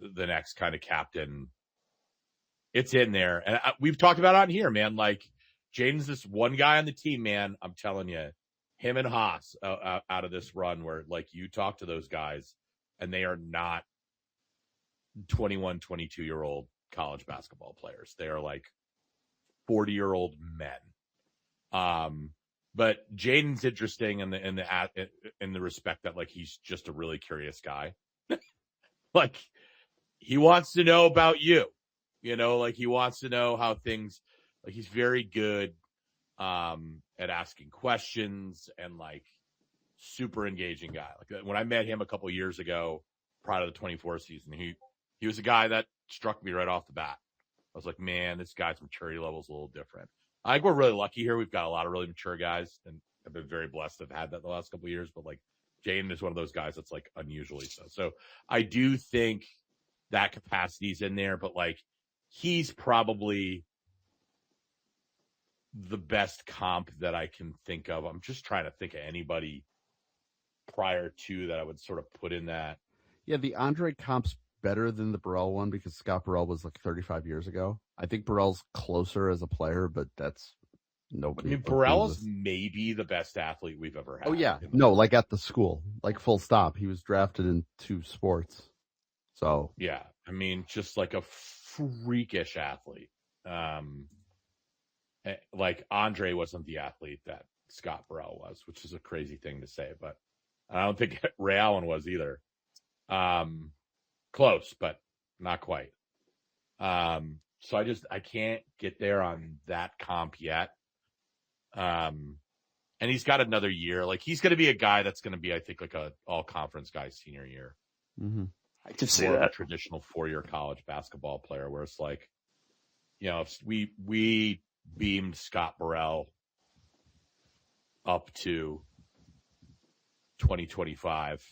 the next kind of captain. It's in there. And we've talked about it on here, man. Like Jaden's this one guy on the team, man. I'm telling you. Him and Haas out of this run where, like, you talk to those guys and they are not 21, 22-year-old college basketball players. They are, like, 40-year-old men. But Jaden's interesting in the respect that, like, he's just a really curious guy. Like, he wants to know about you. Like, he wants to know how things – like, he's very good at asking questions and like super engaging guy. Like when I met him a couple of years ago, prior to the 24 season, he was a guy that struck me right off the bat. I was like, man, this guy's maturity level is a little different. I think we're really lucky here. We've got a lot of really mature guys, and I've been very blessed to have had that the last couple of years. But like Jaden is one of those guys that's like unusually so. So I do think that capacity's in there, but like he's probably the best comp that I can think of. I'm just trying to think of anybody prior to that I would sort of put in that. Yeah, the Andre comp's better than the Burrell one because Scott Burrell was like 35 years ago. I think Burrell's closer as a player, but that's nobody. I mean, Burrell is maybe the best athlete we've ever had. Oh, yeah. No, like at the school, like full stop. He was drafted in 2 sports. So, yeah, I mean, just like a freakish athlete. Like Andre wasn't the athlete that Scott Burrell was, which is a crazy thing to say, but I don't think Ray Allen was either. Close, but not quite. So I can't get there on that comp yet. And he's got another year. Like he's going to be a guy that's going to be, I think, like a all conference guy senior year. Mm-hmm. I could see that. A traditional 4-year college basketball player where it's like, if we beamed Scott Burrell up to 2025,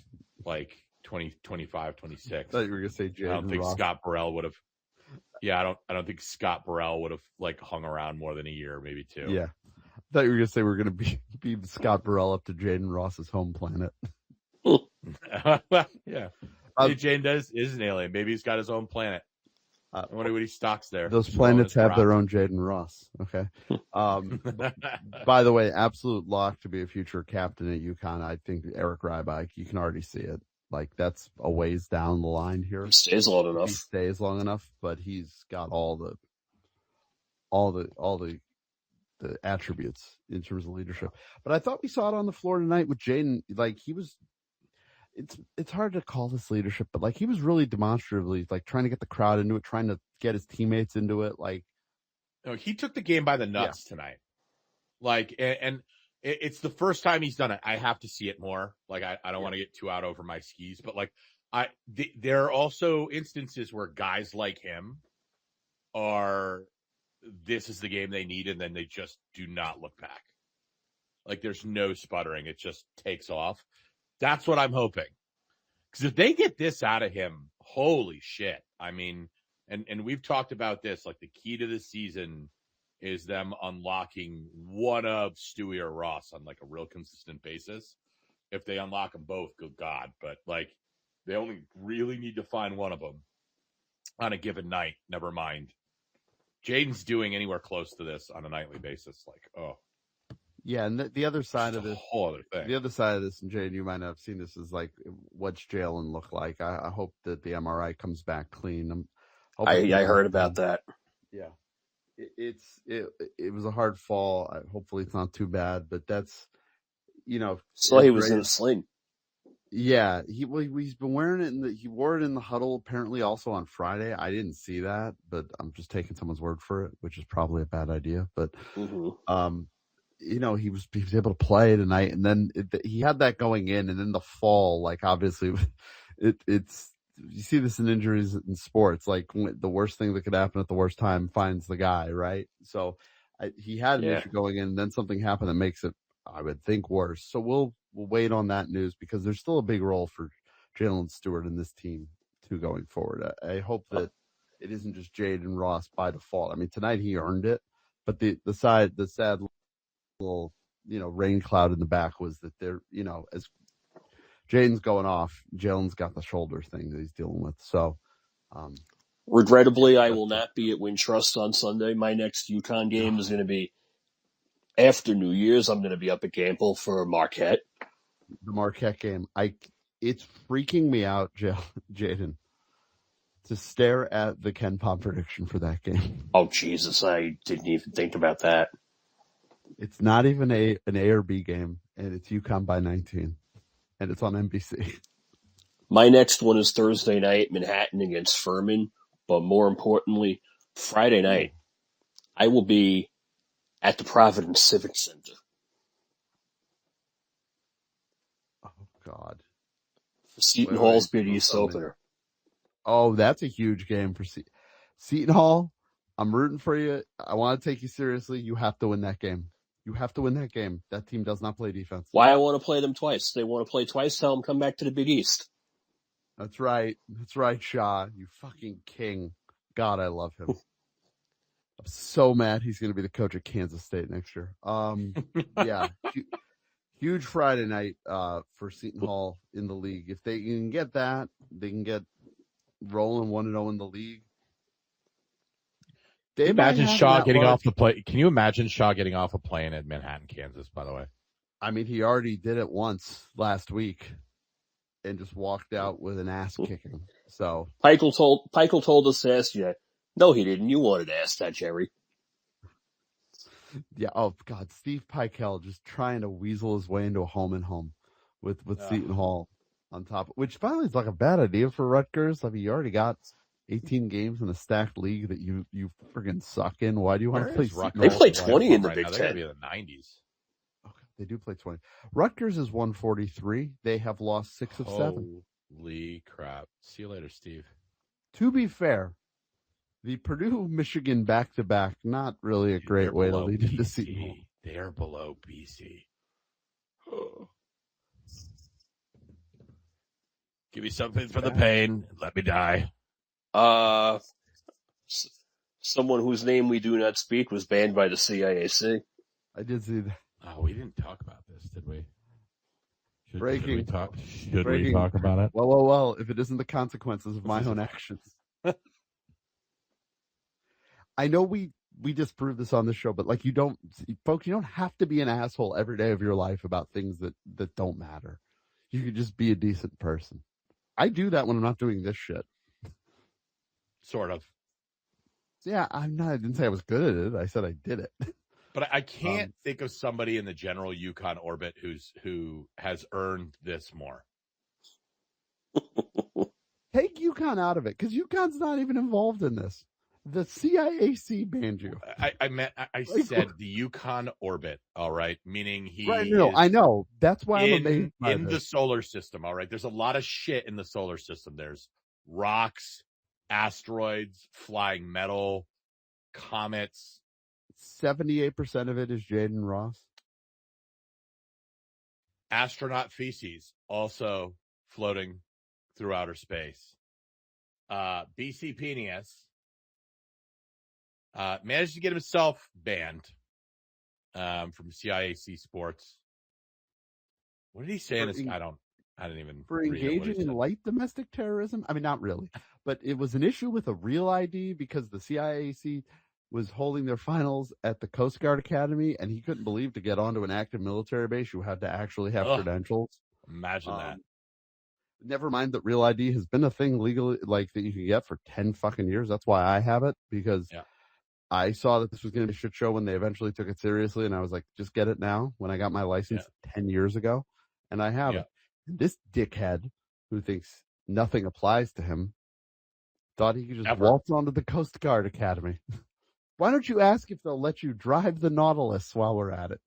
like 2025, 26. I thought you were going to say Jaden I don't think Ross. Scott Burrell would have. Yeah, I don't think Scott Burrell would have like hung around more than a year, maybe 2. Yeah, I thought you were going to say we're going to beam Scott Burrell up to Jaden Ross's home planet. Yeah, Maybe Jane is an alien. Maybe he's got his own planet. I wonder what he stocks there. Those Just throwing planets his have their props. own Jaden Ross. Okay. By the way, absolute lock to be a future captain at UConn. I think Eric Ryback, you can already see it. Like, that's a ways down the line here. He stays long enough. He stays long enough, but he's got all the attributes in terms of leadership. But I thought we saw it on the floor tonight with Jaden. Like, he was. It's hard to call this leadership, but like, he was really demonstratively like trying to get the crowd into it, trying to get his teammates into it. Like, no, he took the game by the nuts tonight. Like, and it's the first time he's done it. I have to see it more. Like, I don't want to get too out over my skis, but like, there are also instances where guys like him this is the game they need, and then they just do not look back. Like, there's no sputtering. It just takes off. That's what I'm hoping. Because if they get this out of him, holy shit. I mean, and we've talked about this, like, the key to the season is them unlocking one of Stewie or Ross on, like, a real consistent basis. If they unlock them both, good God. But, like, they only really need to find one of them on a given night. Never mind. Jaden's doing anywhere close to this on a nightly basis. Like, oh. yeah, and the other side of It's a this, whole other thing. the other side of this, and Jaden, you might not have seen this, is like, what's Jalen look like? I hope that the MRI comes back clean. I heard about that. Yeah, it was a hard fall. Hopefully, it's not too bad. But that's, So he was in a sling. Yeah, he's been wearing it he wore it in the huddle apparently also on Friday. I didn't see that, but I'm just taking someone's word for it, which is probably a bad idea. But he was able to play tonight, and then he had that going in, and then the fall, like, obviously, it's you see this in injuries in sports, like, the worst thing that could happen at the worst time finds the guy, right? So he had an issue going in, and then something happened that makes it, I would think, worse. So we'll wait on that news, because there's still a big role for Jalen Stewart in this team too going forward. I hope that it isn't just Jaden Ross by default. I mean, tonight he earned it, but the sad little rain cloud in the back was that they're as Jaden's going off, Jalen's got the shoulder thing that he's dealing with. So regrettably, I will not be at Wintrust on Sunday. My next UConn game is going to be after New Year's. I'm going to be up at Gamble for Marquette. The Marquette game. It's freaking me out, Jaden, to stare at the Ken Pom prediction for that game. Oh, Jesus, I didn't even think about that. It's not even an A or B game, and it's UConn by 19, and it's on NBC. My next one is Thursday night, Manhattan against Furman, but more importantly, Friday night, I will be at the Providence Civic Center. Oh, God. For Seton Hall's Big East opener. Oh, that's a huge game for Seton Hall. I'm rooting for you. I want to take you seriously. You have to win that game. You have to win that game. That team does not play defense. Why I want to play them twice? They want to play twice. Tell them come back to the Big East. That's right. That's right, Shaw. You fucking king. God, I love him. I'm so mad he's going to be the coach at Kansas State next year. Yeah. Huge Friday night for Seton Hall in the league. If they can get that, they can get rolling 1-0 in the league. Can you imagine Shaw getting off the plane? Can you imagine Shaw getting off a plane at Manhattan, Kansas, by the way? I mean, he already did it once last week and just walked out with an ass kicking. So Peichel told us to ask you. No, he didn't. You wanted to ask that, Jerry. Yeah. Oh, God. Steve Peichel just trying to weasel his way into a home and home with Seton Hall on top, which finally is like a bad idea for Rutgers. I mean, you already got 18 games in a stacked league that you friggin' suck in. Why do you want to play Seton They Hall? play 20 in the right Big now. Ten. They're going to be in the 90s. Okay, they do play 20. Rutgers is 143. They have lost 6 of 7. Holy crap. See you later, Steve. To be fair, the Purdue-Michigan back-to-back, not really a great way to lead into Seton Hall. They're below BC. Give me something for the pain. Let me die. Someone whose name we do not speak was banned by the CIAC. I did see that. Oh, we didn't talk about this, did we? Breaking. Should we talk about it? Well, if it isn't the consequences of my own actions. I know we disproved this on the show, but like you don't have to be an asshole every day of your life about things that don't matter. You could just be a decent person. I do that when I'm not doing this shit. Sort of. Yeah, I didn't say I was good at it. I said I did it. But I can't think of somebody in the general UConn orbit who has earned this more. Take UConn out of it, because UConn's not even involved in this. The CIAC banned you. I said the UConn orbit, all right, meaning he right, no, I know. That's why I'm amazed by in the solar system, all right? There's a lot of shit in the solar system. There's rocks, asteroids, flying metal, comets. 78% of it is Jaden Ross. Astronaut feces also floating through outer space. BC Penius managed to get himself banned from CIAC Sports. What did he say in his? I didn't even for engaging in light domestic terrorism. I mean, not really, but it was an issue with a real ID because the CIAC was holding their finals at the Coast Guard Academy, and he couldn't believe to get onto an active military base, you had to actually have credentials. Imagine that. Never mind that real ID has been a thing legally, like that you can get for 10 fucking years. That's why I have it, because I saw that this was going to be a shit show when they eventually took it seriously, and I was like, just get it now. When I got my license 10 years ago, and I have it. And this dickhead who thinks nothing applies to him thought he could just waltz onto the Coast Guard Academy. Why don't you ask if they'll let you drive the Nautilus while we're at it?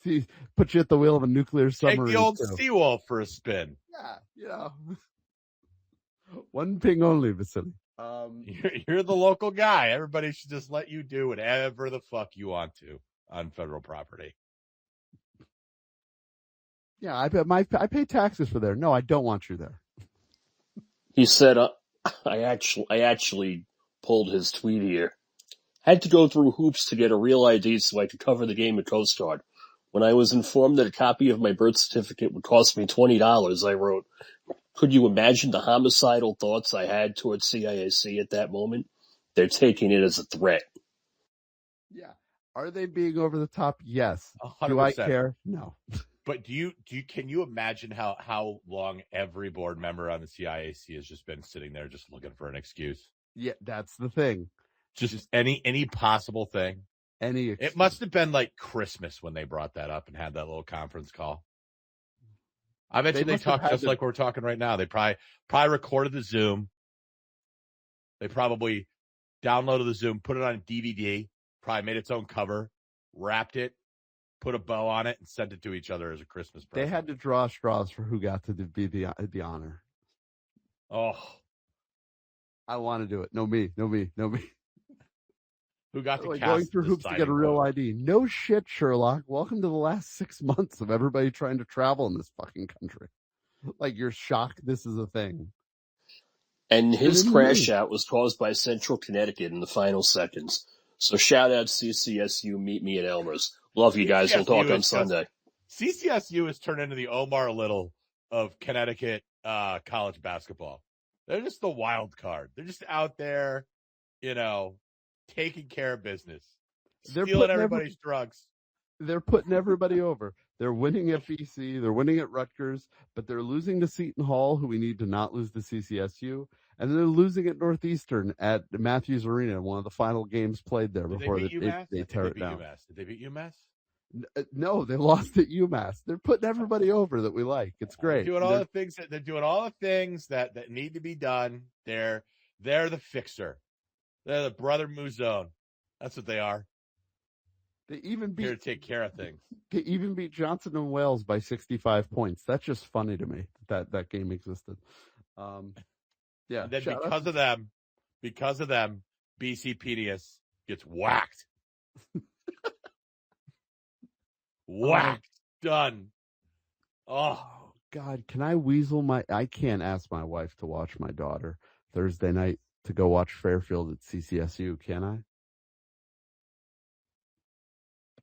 See, put you at the wheel of a nuclear submarine. Take the old Seawolf for a spin. Yeah, one ping only, Vasily. You're the local guy. Everybody should just let you do whatever the fuck you want to on federal property. Yeah, I pay taxes for there. No, I don't want you there. He said, I actually pulled his tweet here. Had to go through hoops to get a real ID so I could cover the game at Coast Guard. When I was informed that a copy of my birth certificate would cost me $20, I wrote, could you imagine the homicidal thoughts I had towards CIAC at that moment? They're taking it as a threat. Yeah. Are they being over the top? Yes. 100%. Do I care? No. But can you imagine how long every board member on the CIAC has just been sitting there just looking for an excuse? Yeah, that's the thing. Just any possible thing. Any excuse. It must have been like Christmas when they brought that up and had that little conference call. I bet they talked just like we're talking right now. They probably recorded the Zoom. They probably downloaded the Zoom, put it on DVD, probably made its own cover, wrapped it, put a bow on it, and sent it to each other as a Christmas present. They had to draw straws for who got to be the honor. Oh. I want to do it. No me. Who got to going through hoops to get a real ID? No shit, Sherlock. Welcome to the last 6 months of everybody trying to travel in this fucking country. Like, you're shocked this is a thing. And his crash out was caused by Central Connecticut in the final seconds. So shout out CCSU, meet me at Elmer's. Love you guys. We'll talk on Sunday. CCSU has turned into the Omar Little of Connecticut college basketball. They're just the wild card. They're just out there, taking care of business. Stealing everybody's drugs. They're putting everybody over. They're winning at BC. They're winning at Rutgers, but they're losing to Seton Hall, who we need to not lose to CCSU. And they're losing at Northeastern at Matthews Arena, one of the final games played there before they tear it down. Did they beat UMass? No, they lost at UMass. They're putting everybody over that we like. It's great. They're doing all the things that need to be done. They're the fixer. They're the brother Mouzone. That's what they are. They even here to take care of things. They even beat Johnson and Wales by 65 points. That's just funny to me that game existed. Yeah. And then because of them, BC Pedius gets whacked. Whacked. Done. Oh God, can I weasel I can't ask my wife to watch my daughter Thursday night to go watch Fairfield at CCSU, can I?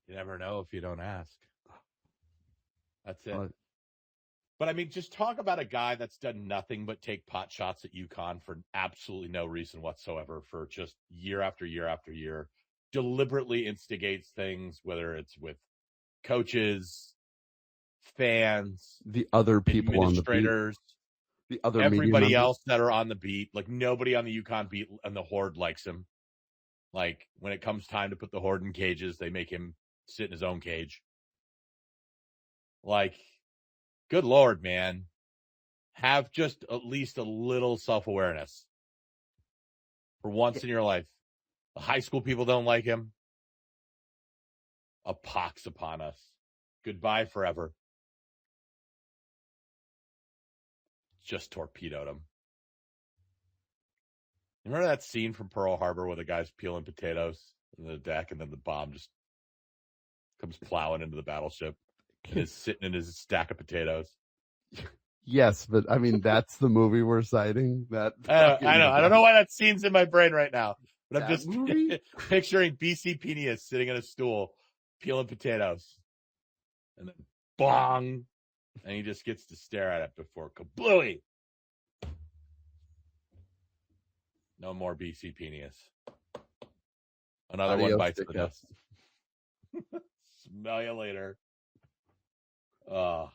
You never know if you don't ask. That's it. But I mean, just talk about a guy that's done nothing but take pot shots at UConn for absolutely no reason whatsoever for just year after year after year, deliberately instigates things, whether it's with coaches, fans, The other people on the beat, administrators, the other everybody media else that are on the beat. Like, nobody on the UConn beat and the Horde likes him. Like, when it comes time to put the Horde in cages, they make him sit in his own cage. Like, good Lord, man. Have just at least a little self-awareness for once in your life. The high school people don't like him. A pox upon us. Goodbye forever. Just torpedoed him. Remember that scene from Pearl Harbor where the guy's peeling potatoes on the deck and then the bomb just comes plowing into the battleship and is sitting in his stack of potatoes? Yes, but I mean, that's the movie we're citing. That I know. I don't know why that scene's in my brain right now, but I'm just picturing BC Penius sitting on a stool, peeling potatoes, and then bong, and he just gets to stare at it before kablooey. No more BC Penius. Another one bites the dust. Smell you later. And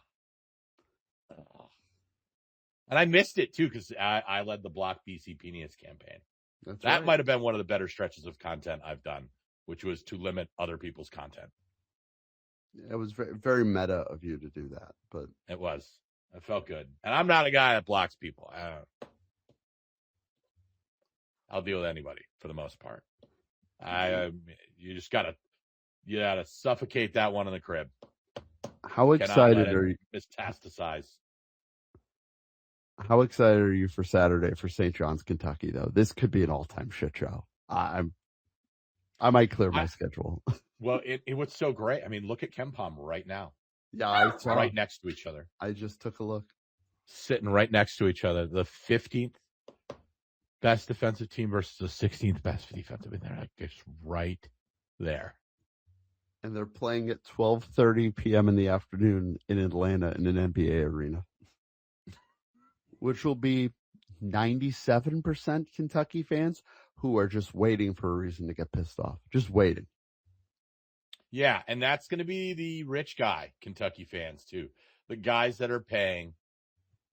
I missed it, too, because I led the Block BC Penius campaign. That might have been one of the better stretches of content I've done, which was to limit other people's content. It was very, very meta of you to do that, but it was. I felt good. And I'm not a guy that blocks people. I'll deal with anybody for the most part. You just gotta suffocate that one in the crib. How excited are you? Metastasize. How excited are you for Saturday for St. John's, Kentucky? Though this could be an all-time shit show. I might clear my schedule. Well, it was so great. I mean, look at KenPom right now. Yeah, I saw. Right next to each other. I just took a look. Sitting right next to each other. The 15th best defensive team versus the 16th best defensive. And they're like just right there. And they're playing at 12:30 p.m. in the afternoon in Atlanta in an NBA arena, which will be 97% Kentucky fans who are just waiting for a reason to get pissed off. Just waiting. Yeah, and that's going to be the rich guy Kentucky fans, too. The guys that are paying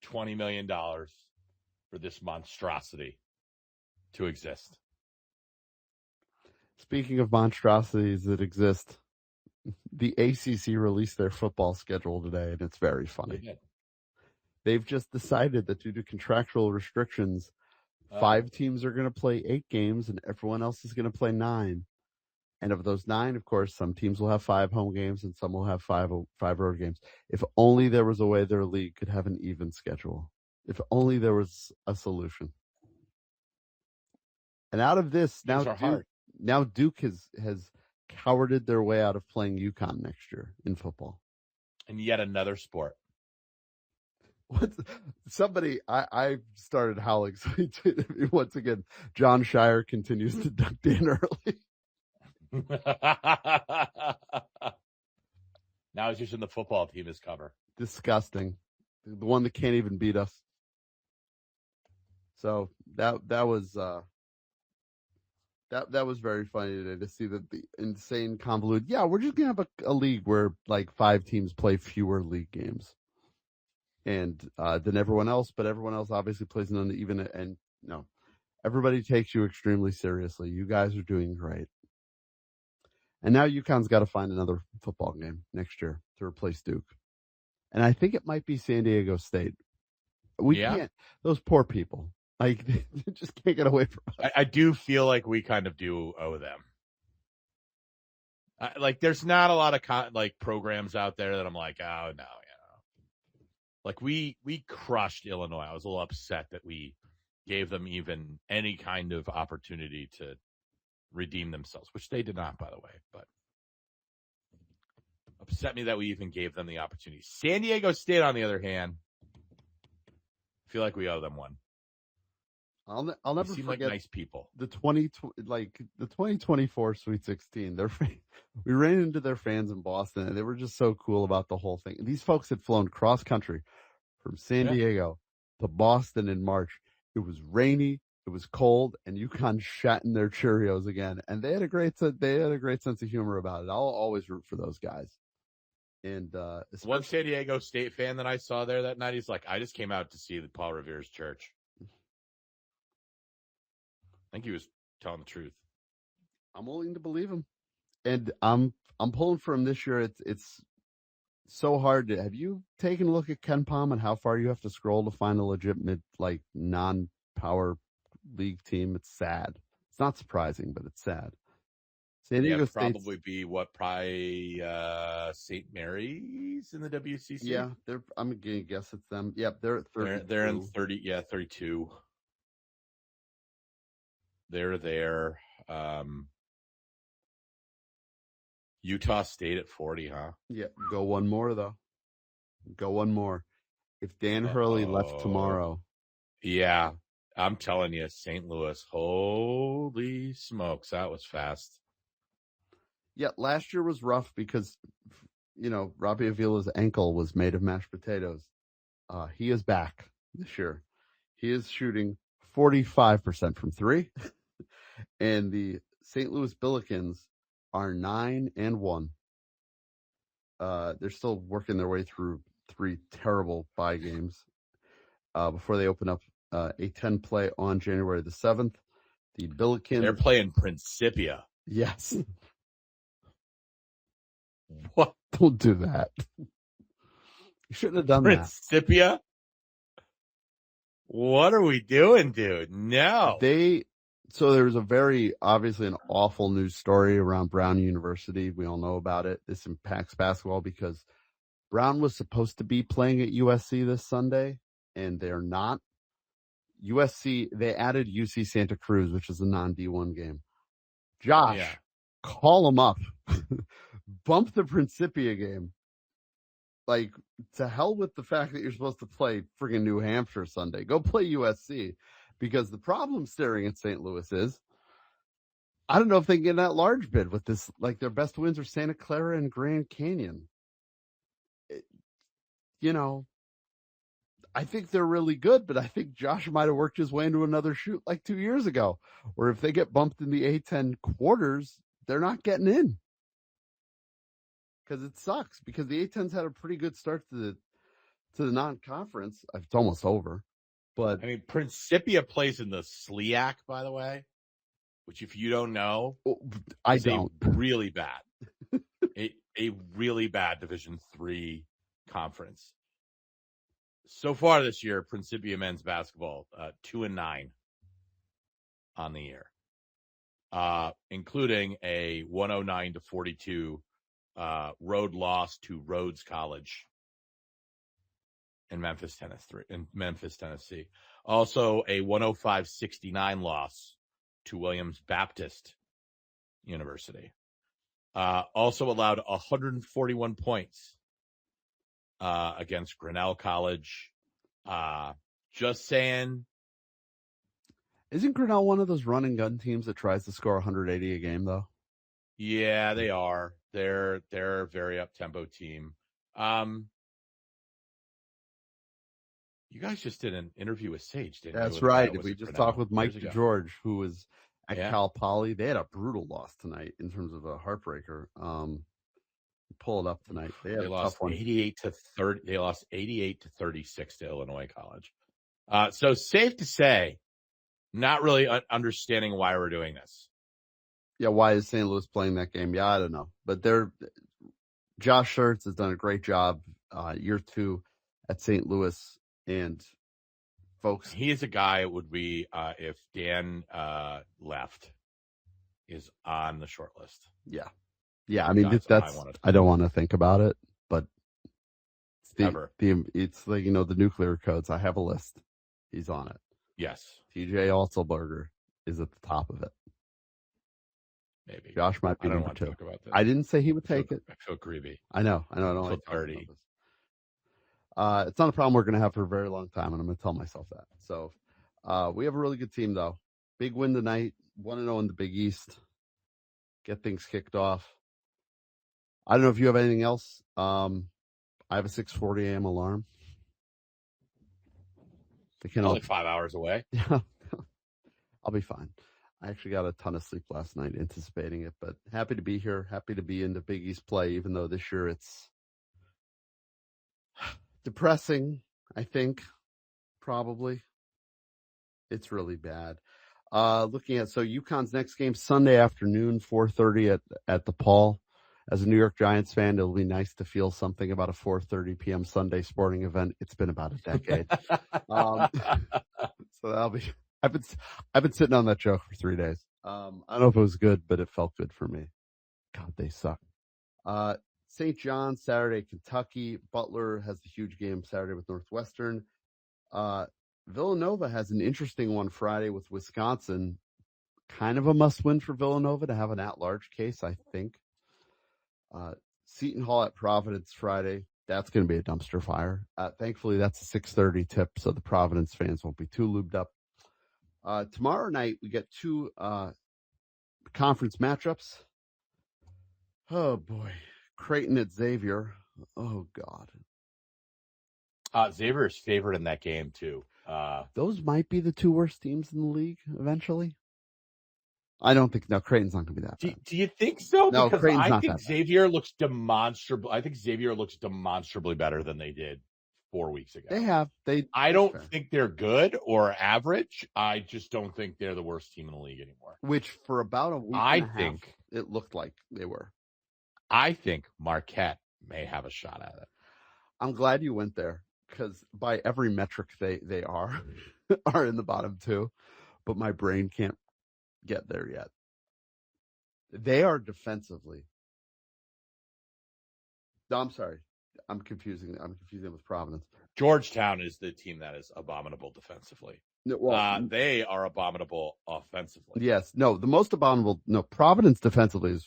$20 million for this monstrosity to exist. Speaking of monstrosities that exist, the ACC released their football schedule today, and it's very funny. They've just decided that due to contractual restrictions, 5 teams are going to play 8 games, and everyone else is going to play 9. And of those 9, of course, some teams will have 5 home games and some will have 5 road games. If only there was a way their league could have an even schedule. If only there was a solution. And out of this, now Duke has cowarded their way out of playing UConn next year in football. And yet another sport. I started howling. So once again, John Shire continues to duck Dan early. Now he's using the football team as cover. Disgusting. The one that can't even beat us. So that was that was very funny today to see that the insane convoluted. Yeah, we're just gonna have a league where like 5 teams play fewer league games, and than everyone else. But everyone else obviously plays an uneven. And no, everybody takes you extremely seriously. You guys are doing great. And now UConn's got to find another football game next year to replace Duke. And I think it might be San Diego State. We can't. Those poor people. Like, they just can't get away from us. I do feel like we kind of do owe them. Like, there's not a lot of programs out there that I'm like, oh, no, Like, we crushed Illinois. I was a little upset that we gave them even any kind of opportunity to redeem themselves, which they did not, by the way, but upset me that we even gave them the opportunity. San Diego State, on the other hand, I feel like we owe them one. I'll never forget. Like nice people. The 2024 Sweet 16. We ran into their fans in Boston, and they were just so cool about the whole thing. These folks had flown cross country from San Diego to Boston in March. It was rainy, it was cold, and UConn shat in their Cheerios again. And they had a great sense of humor about it. I'll always root for those guys. And one San Diego State fan that I saw there that night, he's like, I just came out to see the Paul Revere's church. I think he was telling the truth. I'm willing to believe him. And I'm pulling for him this year. It's so hard to. Have you taken a look at Ken Pom and how far you have to scroll to find a legitimate, like, non-power league team? It's sad. It's not surprising, but it's sad. San Diego State's probably be probably St. Mary's in the WCC. Yeah, I'm gonna guess it's them. Yep, they're at 32. They're in 30. Yeah, 32. They're there. Utah State at 40, huh? Yeah, go one more though. Go one more. If Dan Hurley left tomorrow. Yeah, I'm telling you, St. Louis. Holy smokes, that was fast. Yeah, last year was rough because, Robbie Avila's ankle was made of mashed potatoes. He is back this year. He is shooting 45% from three. And the St. Louis Billikens are 9-1. They're still working their way through 3 terrible bye games before they open up a 10 play on January the 7th. The Billikens. They're playing Principia. Yes. What? Don't do that. You shouldn't have done Principia? What are we doing, dude? No. So there was obviously an awful news story around Brown University. We all know about it. This impacts basketball because Brown was supposed to be playing at USC this Sunday, and they're not. USC, they added UC Santa Cruz, which is a non-D1 game. Josh, call them up. Bump the Principia game. Like, to hell with the fact that you're supposed to play friggin' New Hampshire Sunday. Go play USC. Because the problem staring at St. Louis is, I don't know if they can get that large bid with this. Like, their best wins are Santa Clara and Grand Canyon. I think they're really good, but I think Josh might have worked his way into another shoot like 2 years ago, where if they get bumped in the A-10 quarters, they're not getting in. Because it sucks, because the A-10's had a pretty good start to the non-conference. It's almost over. But I mean, Principia plays in the SLIAC, by the way, which if you don't know, I don't. Really bad, a really bad Division III conference. So far this year, Principia men's basketball 2-9 on the year, including a 109-42 road loss to Rhodes College in Memphis, Tennessee. Also a 105-69 loss to Williams Baptist University. Also allowed 141 points against Grinnell College. Just saying. Isn't Grinnell one of those run and gun teams that tries to score 180 a game, though? Yeah, they are. They're a very up-tempo team. You guys just did an interview with Sage, didn't you? That's right. We just talked with Mike DeGeorge, who was at Cal Poly. They had a brutal loss tonight in terms of a heartbreaker. Pull it up tonight. They lost 88 to 30. They lost 88 to 36 to Illinois College. So safe to say, not really understanding why we're doing this. Yeah, why is St. Louis playing that game? Yeah, I don't know. But Josh Schertz has done a great job year 2 at St. Louis. And folks, he is a guy it would be if Dan left is on the short list. Yeah. I mean, I don't want to think about it, but it's like, the nuclear codes. I have a list. He's on it. Yes. TJ Alselberger is at the top of it. Maybe Josh might be number 2. Talk about that. I didn't say he would take it. I feel creepy. I know. I don't like 30. It's not a problem we're going to have for a very long time, and I'm going to tell myself that. So we have a really good team, though. Big win tonight, 1-0 in the Big East. Get things kicked off. I don't know if you have anything else. I have a 6:40 a.m. alarm. I can't Only 5 hours away. Yeah, I'll be fine. I actually got a ton of sleep last night anticipating it, but happy to be here. Happy to be into Big East play, even though this year it's depressing, I think, probably. It's really bad. Looking at, so UConn's next game Sunday afternoon, 4:30 at the Paul. As a New York Giants fan, it'll be nice to feel something about a 4:30 p.m. Sunday sporting event. It's been about a decade. So that'll be, I've been sitting on that joke for 3 days. I don't know if it was good, but it felt good for me. God, they suck. St. John's Saturday, Kentucky. Butler has the huge game Saturday with Northwestern. Villanova has an interesting one Friday with Wisconsin. Kind of a must-win for Villanova to have an at-large case, I think. Seton Hall at Providence Friday. That's going to be a dumpster fire. Thankfully, that's a 6:30 tip, so the Providence fans won't be too lubed up. Tomorrow night, we get 2 conference matchups. Oh, boy. Creighton at Xavier. Oh, God. Xavier is favored in that game, too. Those might be the 2 worst teams in the league eventually. I don't think, no, Creighton's not going to be that bad. Do you think so? No, because Creighton's I not think that bad. Xavier looks demonstrably better than they did 4 weeks ago. They have. I don't think they're good or average. I just don't think they're the worst team in the league anymore. Which for about a week and a half, it looked like they were. I think Marquette may have a shot at it. I'm glad you went there because by every metric they are in the bottom 2, but my brain can't get there yet. They are defensively. No, I'm sorry. I'm confusing them with Providence. Georgetown is the team that is abominable defensively. Well, they are abominable offensively. Yes. No, the most abominable. No, Providence defensively is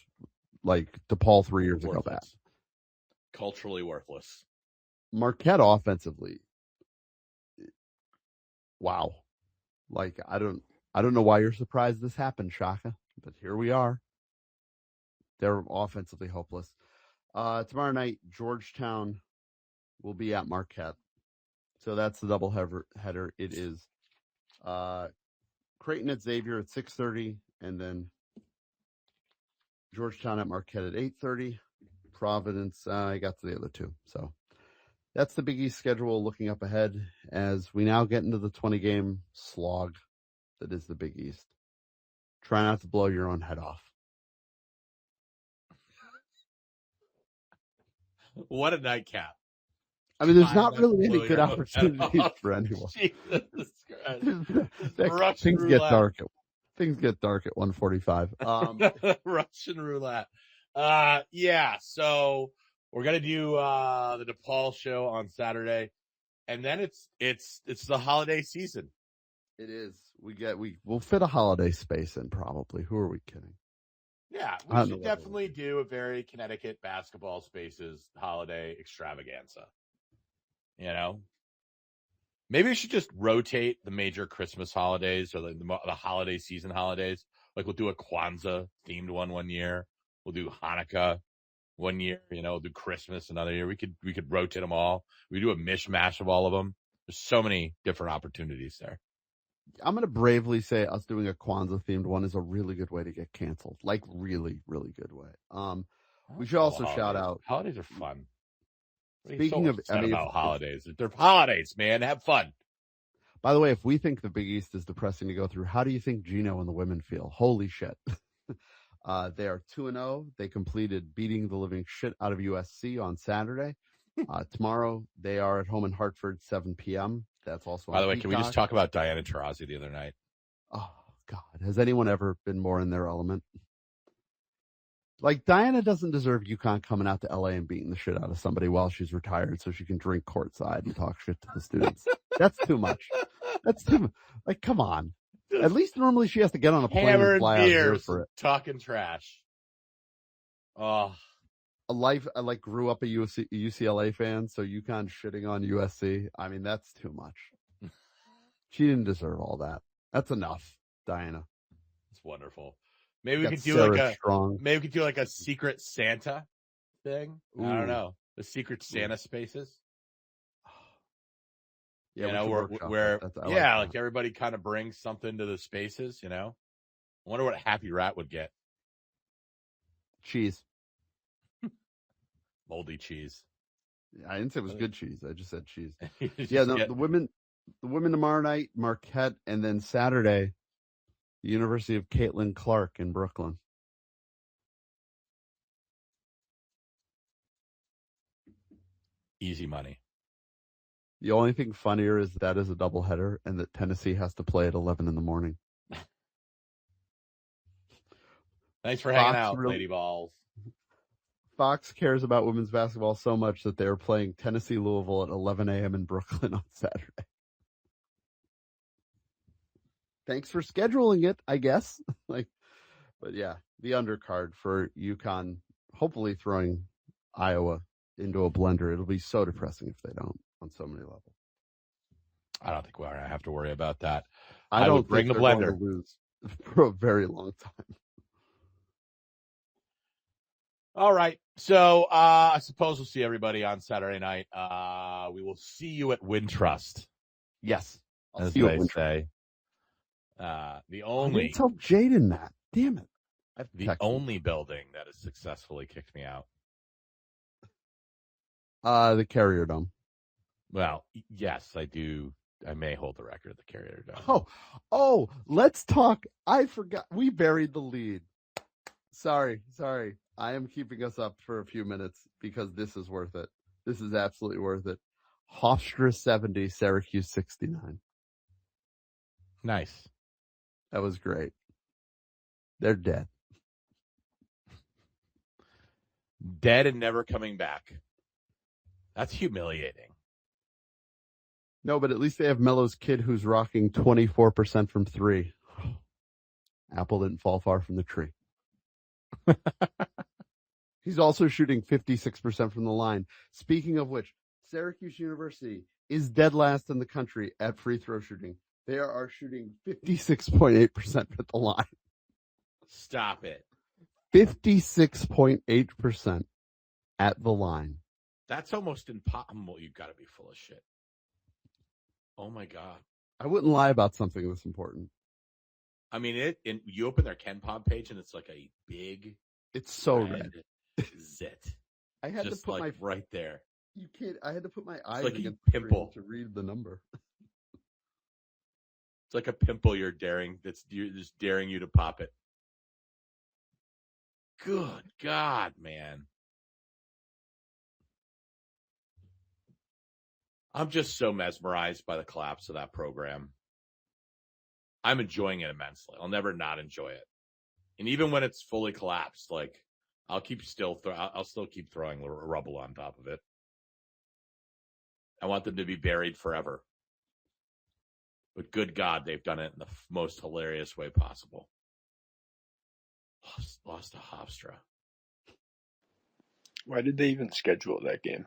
like DePaul 3 years ago bad. Culturally worthless. Marquette offensively. Wow. Like, I don't know why you're surprised this happened, Shaka, but here we are. They're offensively hopeless. Tomorrow night, Georgetown will be at Marquette. So that's the double header. It is Creighton at Xavier at 6:30, and then Georgetown at Marquette at 8:30. Providence, I got to the other 2. So that's the Big East schedule looking up ahead as we now get into the 20-game slog that is the Big East. Try not to blow your own head off. What a nightcap. I mean, there's not really any good opportunities for anyone. Jesus Christ. Things get dark at 1:45. Russian roulette. Yeah, so we're gonna do the DePaul show on Saturday, and then it's the holiday season. It is. We'll fit a holiday space in probably. Who are we kidding? Yeah, we should definitely do a very Connecticut basketball spaces holiday extravaganza. You know, maybe we should just rotate the major Christmas holidays or the holiday season holidays. Like we'll do a Kwanzaa themed one year. We'll do Hanukkah one year. We'll do Christmas another year. We could rotate them all. We do a mishmash of all of them. There's so many different opportunities there. I'm going to bravely say us doing a Kwanzaa themed one is a really good way to get canceled. Like really, really good way. We should also shout out. Holidays are fun. Speaking of holidays, they're holidays, man. Have fun. By the way, if we think the Big East is depressing to go through, how do you think Gino and the women feel? Holy shit. They are 2-0. They completed beating the living shit out of USC on Saturday. Tomorrow, they are at home in Hartford, 7 p.m. That's also By the way, can we just talk about Diana Taurasi the other night? Oh, God. Has anyone ever been more in their element? Like, Diana doesn't deserve UConn coming out to LA and beating the shit out of somebody while she's retired so she can drink courtside and talk shit to the students. That's too much. That's too much. Like, come on. At least normally she has to get on a plane and fly out here for it. Talking trash. Oh. I grew up a UCLA fan, so UConn shitting on USC. I mean, that's too much. She didn't deserve all that. That's enough, Diana. It's wonderful. Maybe we could do like a secret Santa thing. Ooh. I don't know. The secret Santa spaces. Yeah, you we know, should where, workshop where that. I yeah, like like everybody kind of brings something to the spaces, you know. I wonder what Happy Rat would get. cheese. Moldy cheese. I didn't say it was good cheese. I just said cheese. Just Yeah, no, get- the women tomorrow night, Marquette, and then Saturday, the University of Caitlin Clark in Brooklyn. easy money. The only thing funnier is that is a doubleheader and that Tennessee has to play at 11 in the morning. Thanks for hanging Fox out, really- Lady Balls. Fox cares about women's basketball so much that they are playing Tennessee Louisville at 11 a.m. in Brooklyn on Saturday. Thanks for scheduling it, I guess. But yeah, the undercard for UConn, hopefully throwing Iowa into a blender. It'll be so depressing if they don't on so many levels. I don't think we're going to have to worry about that. I would don't bring think the they're blender. going to lose for a very long time. All right. So I suppose we'll see everybody on Saturday night. We will see you at Wintrust, Yes. I'll as see you at they Wintrust. say. The I only didn't tell Jaden that. Damn it. I have to the text him. only building that has successfully kicked me out. The Carrier Dome. Well, yes, I do. I may hold the record at the Carrier Dome. Oh, let's talk. I forgot. We buried the lead. Sorry. I am keeping us up for a few minutes because this is worth it. This is absolutely worth it. Hofstra 70, Syracuse 69. Nice. That was great. They're dead. Dead and never coming back. That's humiliating. No, but at least they have Melo's kid who's rocking 24% from three. Apple didn't fall far from the tree. He's also shooting 56% from the line. Speaking of which, Syracuse University is dead last in the country at free throw shooting. They are shooting 56.8% at the line. Stop it. 56.8% at the line. That's almost impossible. You've got to be full of shit. Oh my God. I wouldn't lie about something this important. I mean, you open their Ken Pom page and it's like a big, It's so red. zit. I had Just to put like right there. You can't. I had to put my eyes like a against the pimple. screen to read the number. It's like a pimple you're just daring you to pop it. Good God, man. I'm just so mesmerized by the collapse of that program. I'm enjoying it immensely. I'll never not enjoy it. And even when it's fully collapsed, like I'll still keep throwing rubble on top of it. I want them to be buried forever. But good God, they've done it in the most hilarious way possible. Lost to Hofstra. Why did they even schedule that game?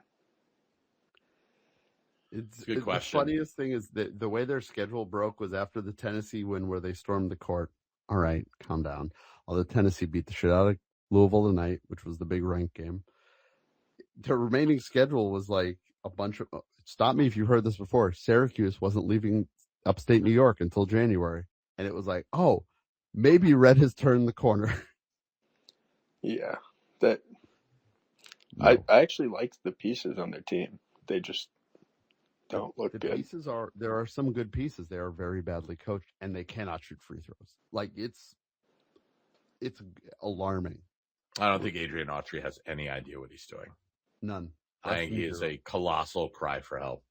It's Good question. The funniest thing is that the way their schedule broke was after the Tennessee win where they stormed the court. All right, calm down. Although Tennessee beat the shit out of Louisville tonight, which was the big ranked game. Their remaining schedule was like a bunch of, stop me if you've heard this before, Syracuse wasn't leaving upstate New York until January. And it was like, oh, maybe Red has turned the corner. Yeah. That No. I actually liked the pieces on their team. They just don't look The good. pieces there are some good pieces. They are very badly coached and they cannot shoot free throws. Like it's alarming. I don't think Adrian Autry has any idea what he's doing. None. I think he is a colossal cry for help.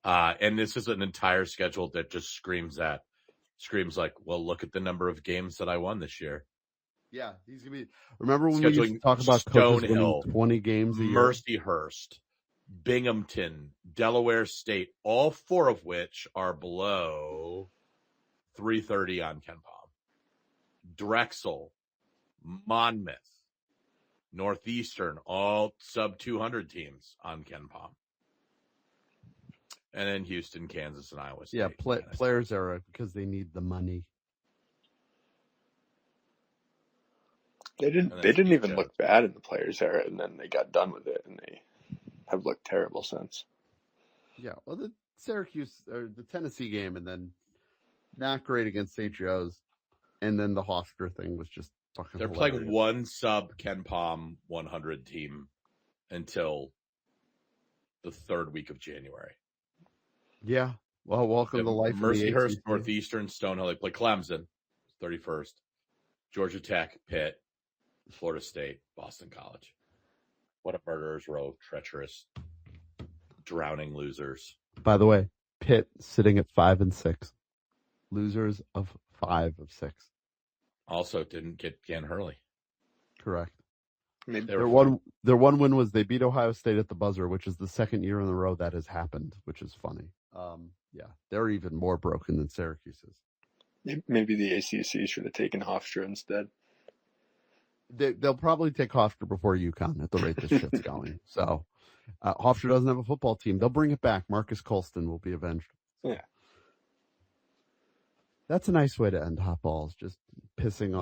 And this is an entire schedule that just screams like, well, look at the number of games that I won this year. Yeah, he's gonna be. Remember when we used to talk about coaches winning 20 games a year? Mercyhurst, Binghamton, Delaware State, all four of which are below 330 on Ken Pom. Drexel, Monmouth, Northeastern, all sub 200 teams on Ken Pom. And then Houston, Kansas, and Iowa State. Yeah, players era because they need the money. They didn't even look bad in the players era, and then they got done with it, and they have looked terrible since. Yeah, well, Syracuse or the Tennessee game, and then not great against St. Joe's, and then the Hofstra thing was just fucking. They're hilarious. playing one sub Ken Palm 100 team until the third week of January. Yeah. Well, welcome to life. Mercyhurst, Northeastern, Stonehill. They play Clemson, 31st. Georgia Tech, Pitt, Florida State, Boston College. What a murderer's row, treacherous, drowning losers. By the way, Pitt sitting at 5-6, losers of 5 of 6. Also, didn't get Gan Hurley. Correct. Maybe Their one win was they beat Ohio State at the buzzer, which is the second year in a row that has happened, which is funny. Yeah, they're even more broken than Syracuse is. Maybe the ACC should have taken Hofstra instead. They'll probably take Hofstra before UConn at the rate this shit's going. So Hofstra doesn't have a football team. They'll bring it back. Marcus Colston will be avenged. Yeah. That's a nice way to end hot balls. Just pissing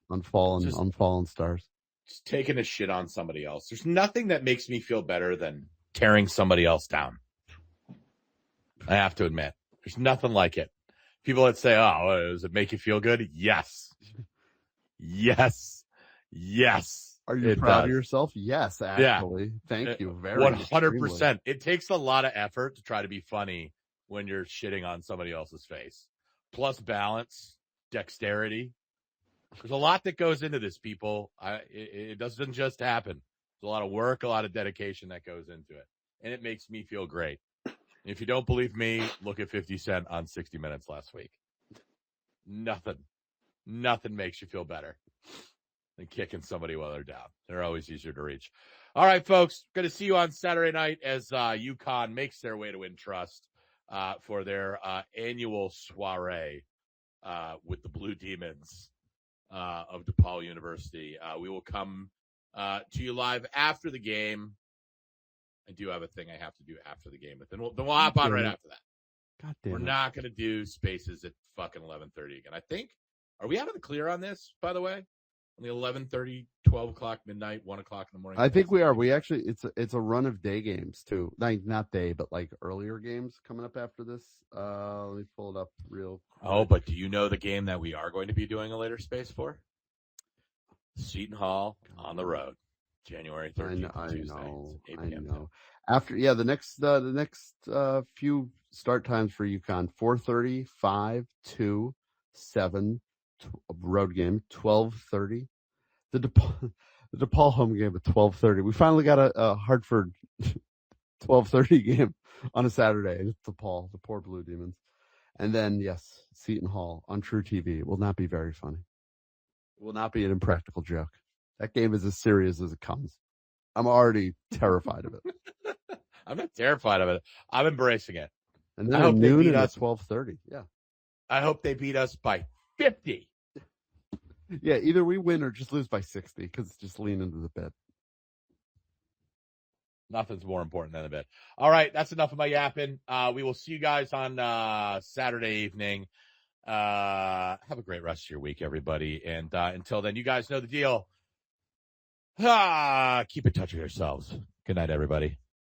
on fallen stars. Just taking a shit on somebody else. There's nothing that makes me feel better than tearing somebody else down. I have to admit. There's nothing like it. People that say, oh, does it make you feel good? Yes. Yes. Are you proud of yourself? Yes, actually. Yeah. Thank you very much. 100%. It takes a lot of effort to try to be funny when you're shitting on somebody else's face. Plus balance, dexterity. There's a lot that goes into this, people. It doesn't just happen. There's a lot of work, a lot of dedication that goes into it. And it makes me feel great. And if you don't believe me, look at 50 Cent on 60 Minutes last week. Nothing makes you feel better than kicking somebody while they're down. They're always easier to reach. All right, folks. Going to see you on Saturday night as UConn makes their way to Intrust for their annual soiree with the Blue Demons of DePaul University. We will come to you live after the game. I do have a thing I have to do after the game, but then we'll hop on right after that. God damn. We're not going to do Spaces at fucking 11:30 again. I think. Are we out of the clear on this, by the way? On the 11:30, 12 o'clock, midnight, 1 o'clock in the morning? I think we are. We actually, it's a run of day games too. Not day, but like earlier games coming up after this. Let me pull it up real quick. Oh, but do you know the game that we are going to be doing a later space for? Seton Hall on the road, January 13th, Tuesday. I know. After, the next few start times for UConn: 4:30, 5, 2, 7. Road game 12:30. The DePaul home game at 12:30. We finally got a Hartford 12:30 game on a Saturday. It's DePaul, the poor Blue Demons. And then yes, Seton Hall on True TV. It will not be very funny. It will not be an impractical joke. That game is as serious as it comes. I'm already terrified of it. I'm not terrified of it. I'm embracing it. And then at noon and at 12:30. Yeah. I hope they beat us by 50. Yeah, either we win or just lose by 60 because just lean into the bet. Nothing's more important than the bet. All right, that's enough of my yapping. We will see you guys on Saturday evening. Have a great rest of your week, everybody. And until then, you guys know the deal. Keep in touch with yourselves. Good night, everybody.